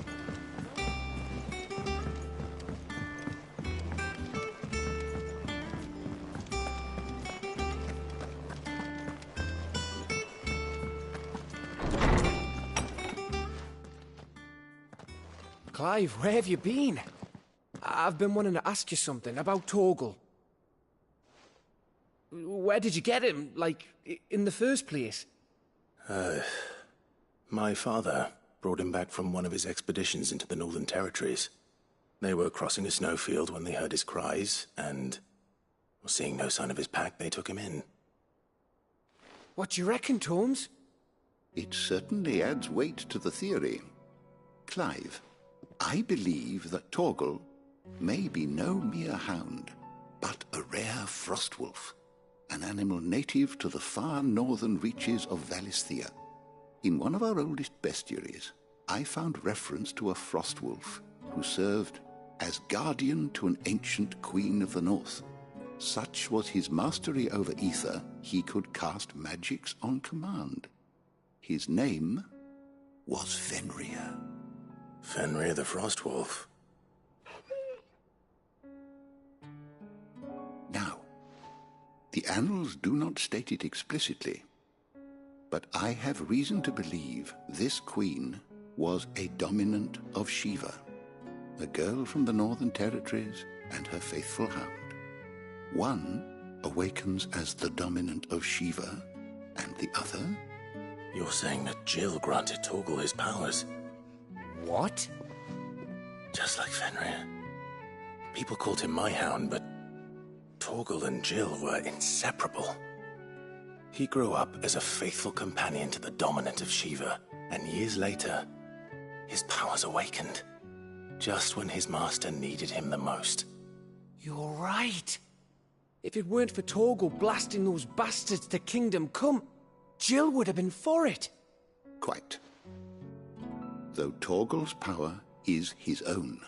Clive, where have you been? I've been wanting to ask you something about Torgal. Where did you get him, like, in the first place? My father brought him back from one of his expeditions into the Northern Territories. They were crossing a snowfield when they heard his cries, and, seeing no sign of his pack, they took him in. What do you reckon, Tomes? It certainly adds weight to the theory. Clive, I believe that Torgal may be no mere hound, but a rare frostwolf. an animal native to the far northern reaches of Valisthea. In one of our oldest bestiaries, I found reference to a frost wolf who served as guardian to an ancient queen of the north. Such was his mastery over ether, he could cast magics on command. His name was Fenrir. Fenrir the Frost Wolf. Now, the annals do not state it explicitly, but I have reason to believe this queen was a dominant of Shiva, a girl from the Northern Territories and her faithful hound. One awakens as the dominant of Shiva, and the other... You're saying that Jill granted Torgal his powers? What? Just like Fenrir. People called him my hound, but Torgal and Jill were inseparable. He grew up as a faithful companion to the dominant of Shiva, and years later, his powers awakened, just when his master needed him the most. You're right. If it weren't for Torgal blasting those bastards to Kingdom Come, Jill would have been for it. Quite. Though Torgal's power is his own,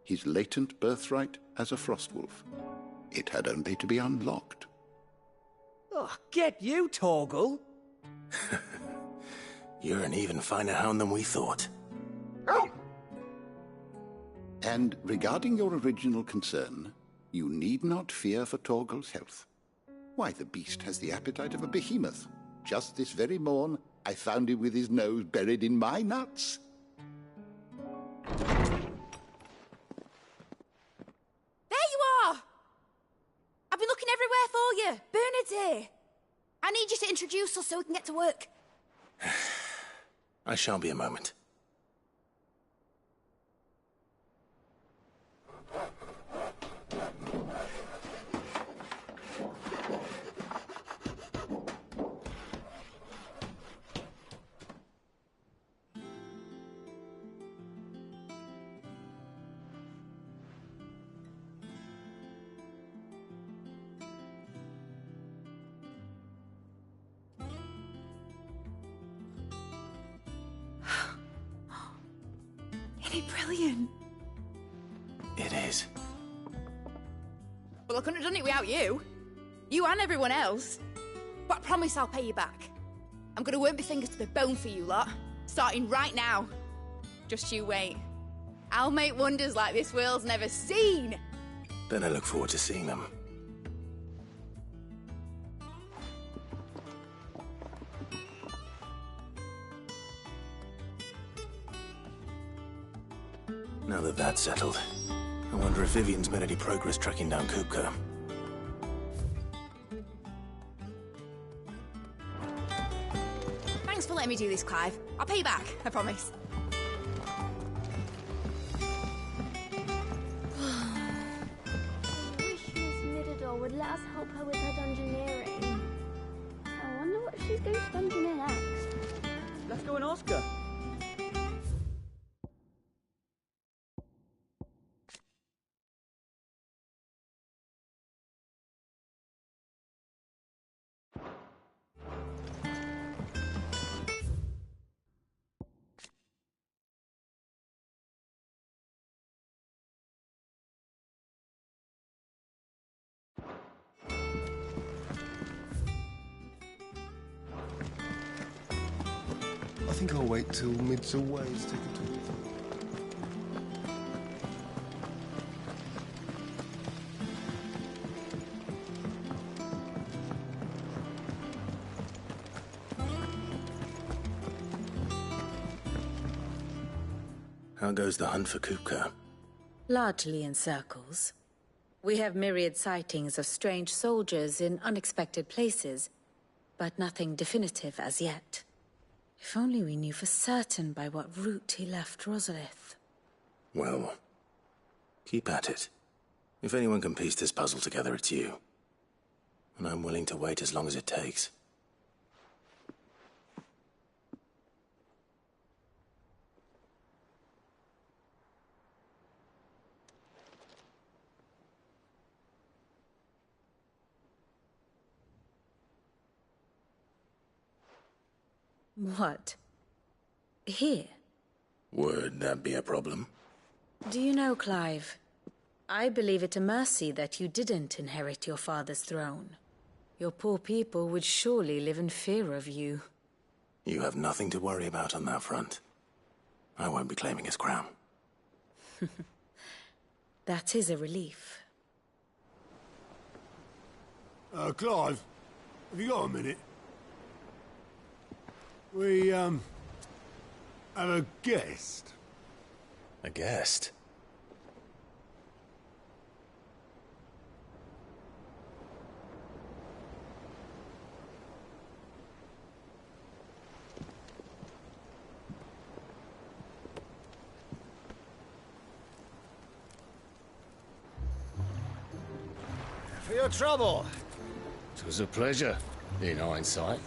his latent birthright as a Frostwolf, it had only to be unlocked. Oh, get you, Torgal! You're an even finer hound than we thought. And regarding your original concern, you need not fear for Torgal's health. Why, the beast has the appetite of a behemoth. Just this very morn, I found him with his nose buried in my nuts. There you are! I've been looking everywhere for you. Bernard's here. I need you to introduce us so we can get to work. I shan't be a moment. Isn't it brilliant? It is. Well, I couldn't have done it without you. You and everyone else. But I promise I'll pay you back. I'm gonna work my fingers to the bone for you lot. Starting right now. Just you wait. I'll make wonders like this world's never seen. Then I look forward to seeing them. Now that that's settled, I wonder if Vivian's made any progress tracking down Kupka. Thanks for letting me do this, Clive. I'll pay you back, I promise. I wish Miss Middledore would let us help her with her dungeoneering. I wonder what she's going to dungeoneer next. Let's go and ask her. I think I'll wait till Mid's away to take a talk. How goes the hunt for Kupka? Largely in circles. We have myriad sightings of strange soldiers in unexpected places, but nothing definitive as yet. If only we knew for certain by what route he left Rosalith. Well, keep at it. If anyone can piece this puzzle together, it's you. And I'm willing to wait as long as it takes. What? Here? Would that be a problem? Do you know, Clive, I believe it a mercy that you didn't inherit your father's throne. Your poor people would surely live in fear of you. You have nothing to worry about on that front. I won't be claiming his crown. That is a relief. Clive, have you got a minute? We, have a guest. A guest? For your trouble. It was a pleasure, in hindsight.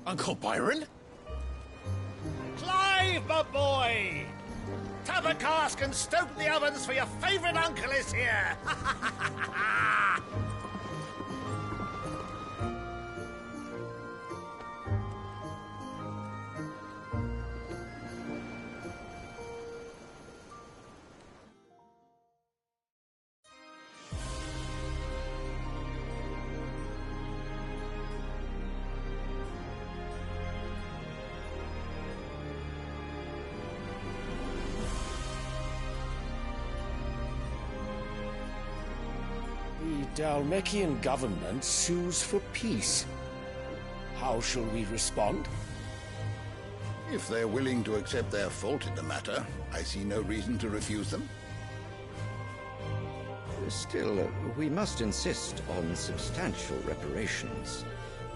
Uncle Byron? Clive, my boy! Tap a cask and stoke the ovens, for your favourite uncle is here! The Dalmekian government sues for peace. How shall we respond? If they're willing to accept their fault in the matter, I see no reason to refuse them. Still, we must insist on substantial reparations.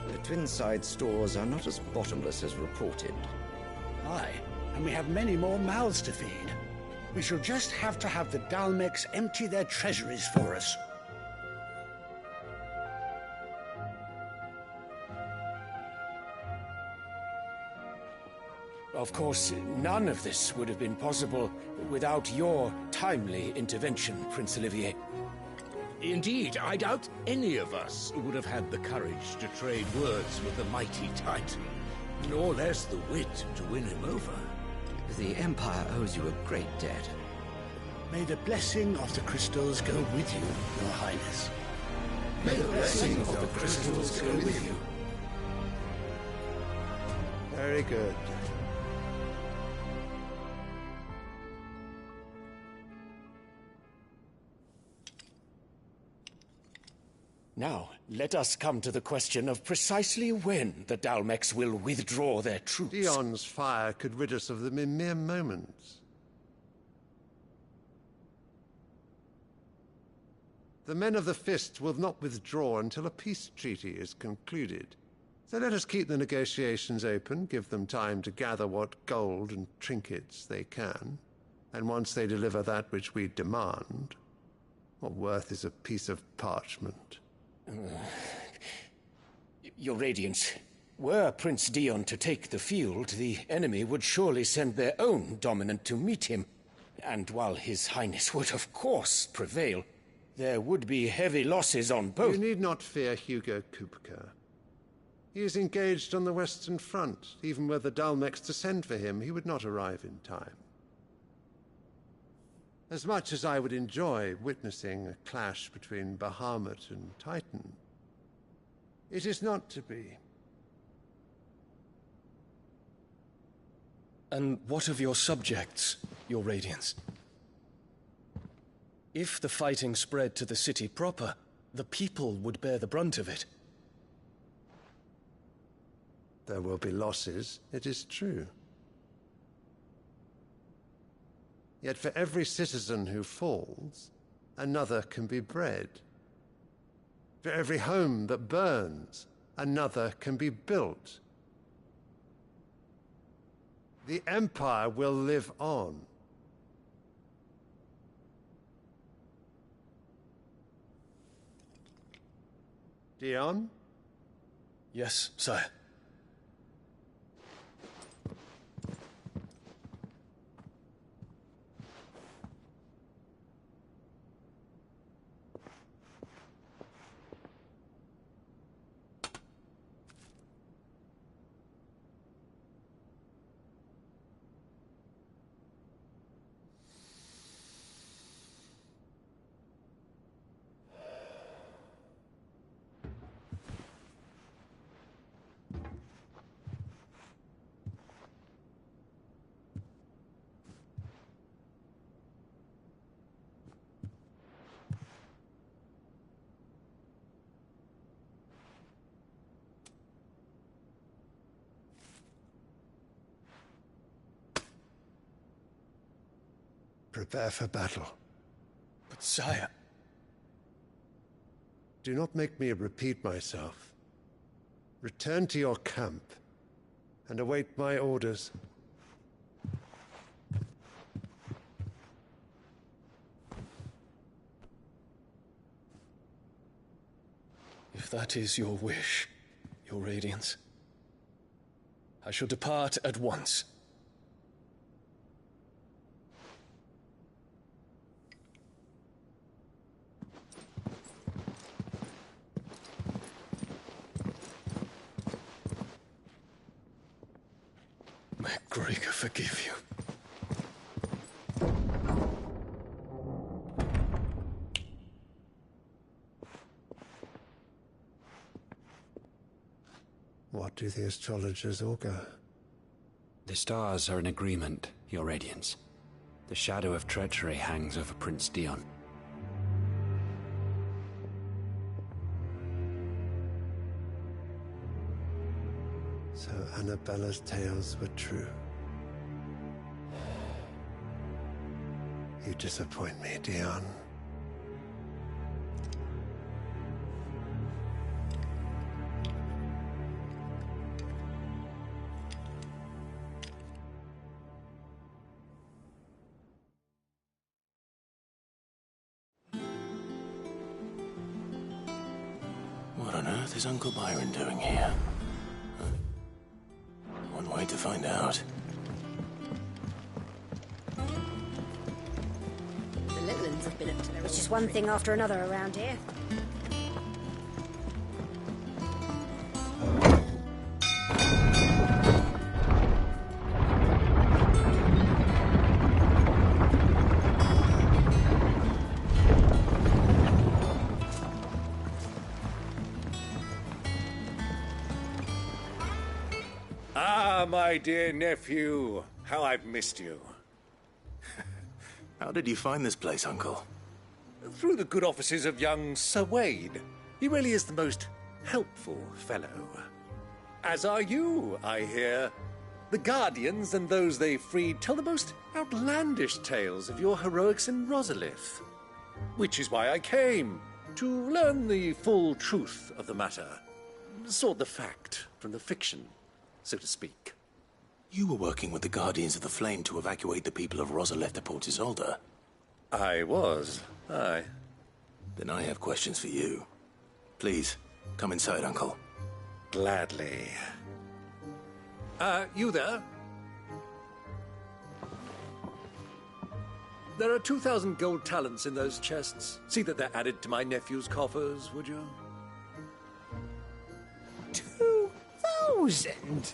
The Twinside stores are not as bottomless as reported. Aye, and we have many more mouths to feed. We shall just have to have the Dalmeks empty their treasuries for us. Of course, none of this would have been possible without your timely intervention, Prince Olivier. Indeed, I doubt any of us would have had the courage to trade words with the mighty Titan, nor less the wit to win him over. The Empire owes you a great debt. May the blessing of the crystals go with you, Your Highness. May the blessing of the crystals go with you. Very good. Now, let us come to the question of precisely when the Dalmeks will withdraw their troops. Dion's fire could rid us of them in mere moments. The men of the Fist will not withdraw until a peace treaty is concluded. So let us keep the negotiations open, give them time to gather what gold and trinkets they can, and once they deliver that which we demand, what worth is a piece of parchment? Your Radiance, were Prince Dion to take the field, the enemy would surely send their own dominant to meet him. And while His Highness would of course prevail, there would be heavy losses on both. You need not fear Hugo Kupka. He is engaged on the Western Front. Even were the Dalmeks to send for him, he would not arrive in time. As much as I would enjoy witnessing a clash between Bahamut and Titan, it is not to be. And what of your subjects, Your Radiance? If the fighting spread to the city proper, the people would bear the brunt of it. There will be losses, it is true. Yet for every citizen who falls, another can be bred. For every home that burns, another can be built. The Empire will live on. Dion? Yes, sire. Prepare for battle. But sire... Do not make me repeat myself. Return to your camp and await my orders. If that is your wish, your Radiance, I shall depart at once. May Gregor forgive you. What do the astrologers augur? The stars are in agreement, Your Radiance. The shadow of treachery hangs over Prince Dion. So Annabella's tales were true. You disappoint me, Dion. What on earth is Uncle Byron doing here? One way to find out. The little ones have been up to their It's just one thing after another around here. My dear nephew, how I've missed you. How did you find this place, Uncle? Through the good offices of young Sir Wade. He really is the most helpful fellow. As are you, I hear. The Guardians and those they freed tell the most outlandish tales of your heroics in Rosalith. Which is why I came, to learn the full truth of the matter. Sort the fact from the fiction, so to speak. You were working with the Guardians of the Flame to evacuate the people of Rosalith to Port Isolde. I was, aye. Then I have questions for you. Please, come inside, Uncle. Gladly. You there? There are 2,000 gold talents in those chests. See that they're added to my nephew's coffers, would you? 2,000?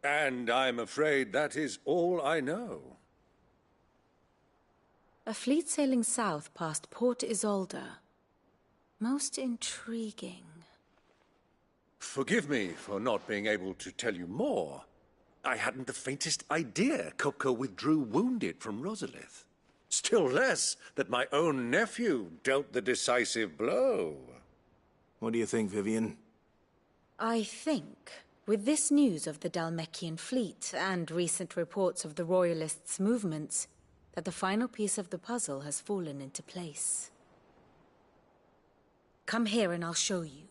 And I'm afraid that is all I know. A fleet sailing south past Port Isolde. Most intriguing. Forgive me for not being able to tell you more. I hadn't the faintest idea Kupka withdrew wounded from Rosalith. Still less that my own nephew dealt the decisive blow. What do you think, Vivian? I think, with this news of the Dhalmekian fleet and recent reports of the Royalists' movements, that the final piece of the puzzle has fallen into place. Come here and I'll show you.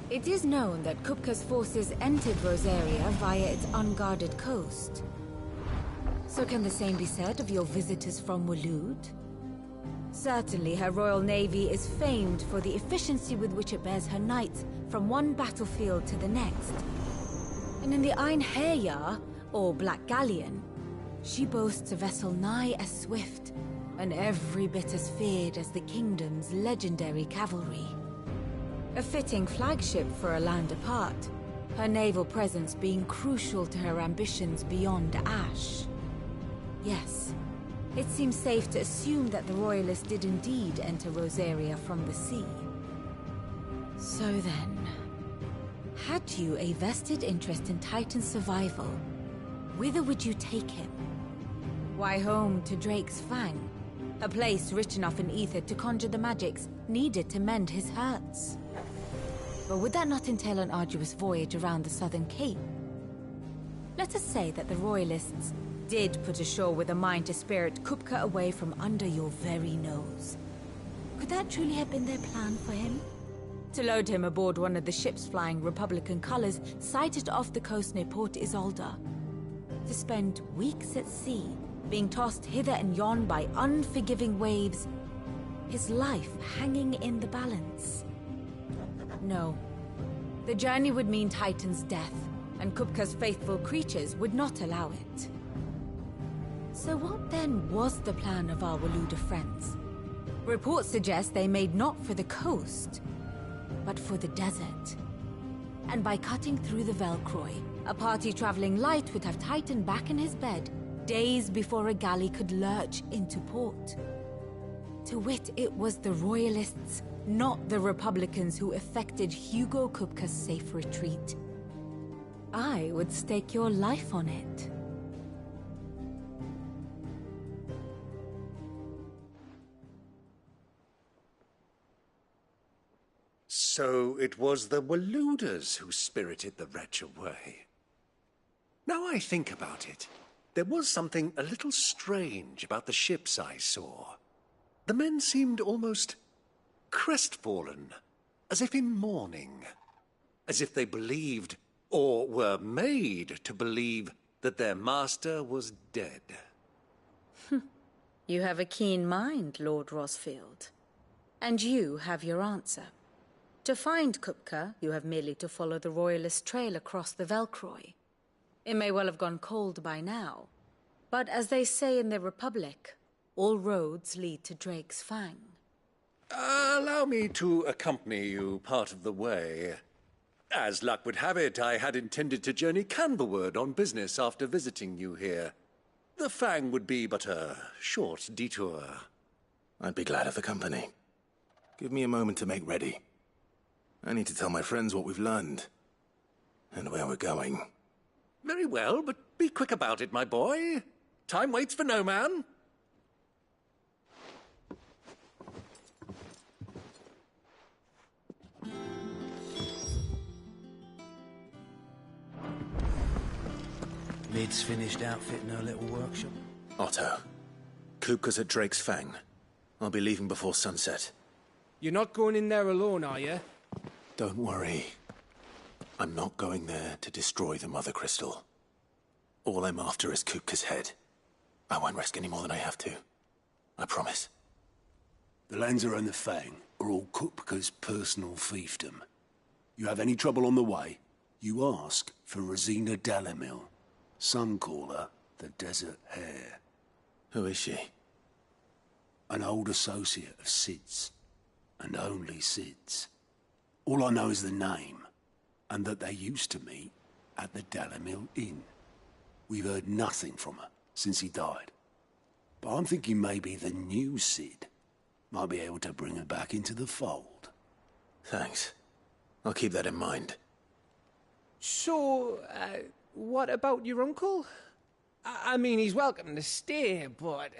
It is known that Kupka's forces entered Rosaria via its unguarded coast. So can the same be said of your visitors from Waloed? Certainly her royal navy is famed for the efficiency with which it bears her knights from one battlefield to the next. And in the Einherjar, or Black Galleon, she boasts a vessel nigh as swift, and every bit as feared as the kingdom's legendary cavalry. A fitting flagship for a land apart, her naval presence being crucial to her ambitions beyond Ash. Yes, it seems safe to assume that the Royalists did indeed enter Rosaria from the sea. So then, had you a vested interest in Titan's survival, whither would you take him? Why, home to Drake's Fang, a place rich enough in ether to conjure the magics needed to mend his hurts. But would that not entail an arduous voyage around the southern cape? Let us say that the Royalists did put ashore with a mind to spirit Kupka away from under your very nose. Could that truly have been their plan for him? To load him aboard one of the ships flying Republican colors sighted off the coast near Port Isolde. To spend weeks at sea, being tossed hither and yon by unforgiving waves, his life hanging in the balance. No. The journey would mean Titan's death, and Kupka's faithful creatures would not allow it. So what then was the plan of our Waluda friends? Reports suggest they made not for the coast, but for the desert. And by cutting through the Velcroy, a party traveling light would have Titan back in his bed days before a galley could lurch into port. To wit, it was the Royalists, not the Republicans, who effected Hugo Kupka's safe retreat. I would stake your life on it. So it was the Waludas who spirited the wretch away. Now I think about it, there was something a little strange about the ships I saw. The men seemed almost crestfallen, as if in mourning, as if they believed, or were made to believe, that their master was dead. You have a keen mind, Lord Rosfield. And you have your answer. To find Kupka, you have merely to follow the Royalist trail across the Velcroy. It may well have gone cold by now, but as they say in the Republic, all roads lead to Drake's Fang. Allow me to accompany you part of the way. As luck would have it, I had intended to journey Canberward on business after visiting you here. The Fang would be but a short detour. I'd be glad of the company. Give me a moment to make ready. I need to tell my friends what we've learned, and where we're going. Very well, but be quick about it, my boy. Time waits for no man. Lid's finished outfitting her little workshop. Otto, Kupka's at Drake's Fang. I'll be leaving before sunset. You're not going in there alone, are you? Don't worry. I'm not going there to destroy the Mother Crystal. All I'm after is Kupka's head. I won't risk any more than I have to. I promise. The Lanza and the Fang are all Kupka's personal fiefdom. You have any trouble on the way, you ask for Rosina Dalamil. Some call her the Desert Hare. Who is she? An old associate of Sid's, and only Sid's. All I know is the name, and that they used to meet at the Dalamil Inn. We've heard nothing from her since he died. But I'm thinking maybe the new Sid might be able to bring her back into the fold. Thanks. I'll keep that in mind. So, what about your uncle? I mean, he's welcome to stay, but...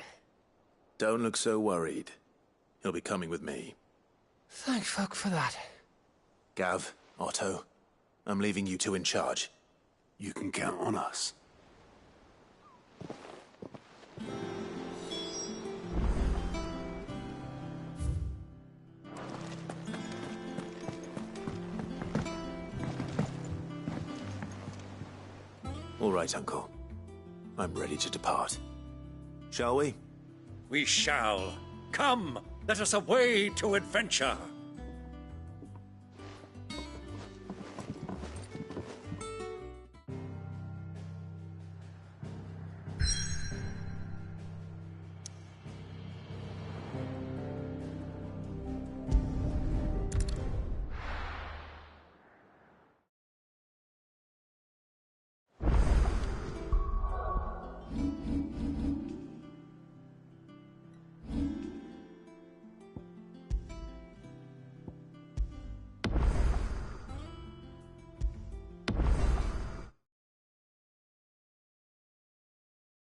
Don't look so worried. He'll be coming with me. Thank fuck for that. Gav, Otto, I'm leaving you two in charge. You can count on us. All right, Uncle. I'm ready to depart. Shall we? We shall. Come, let us away to adventure.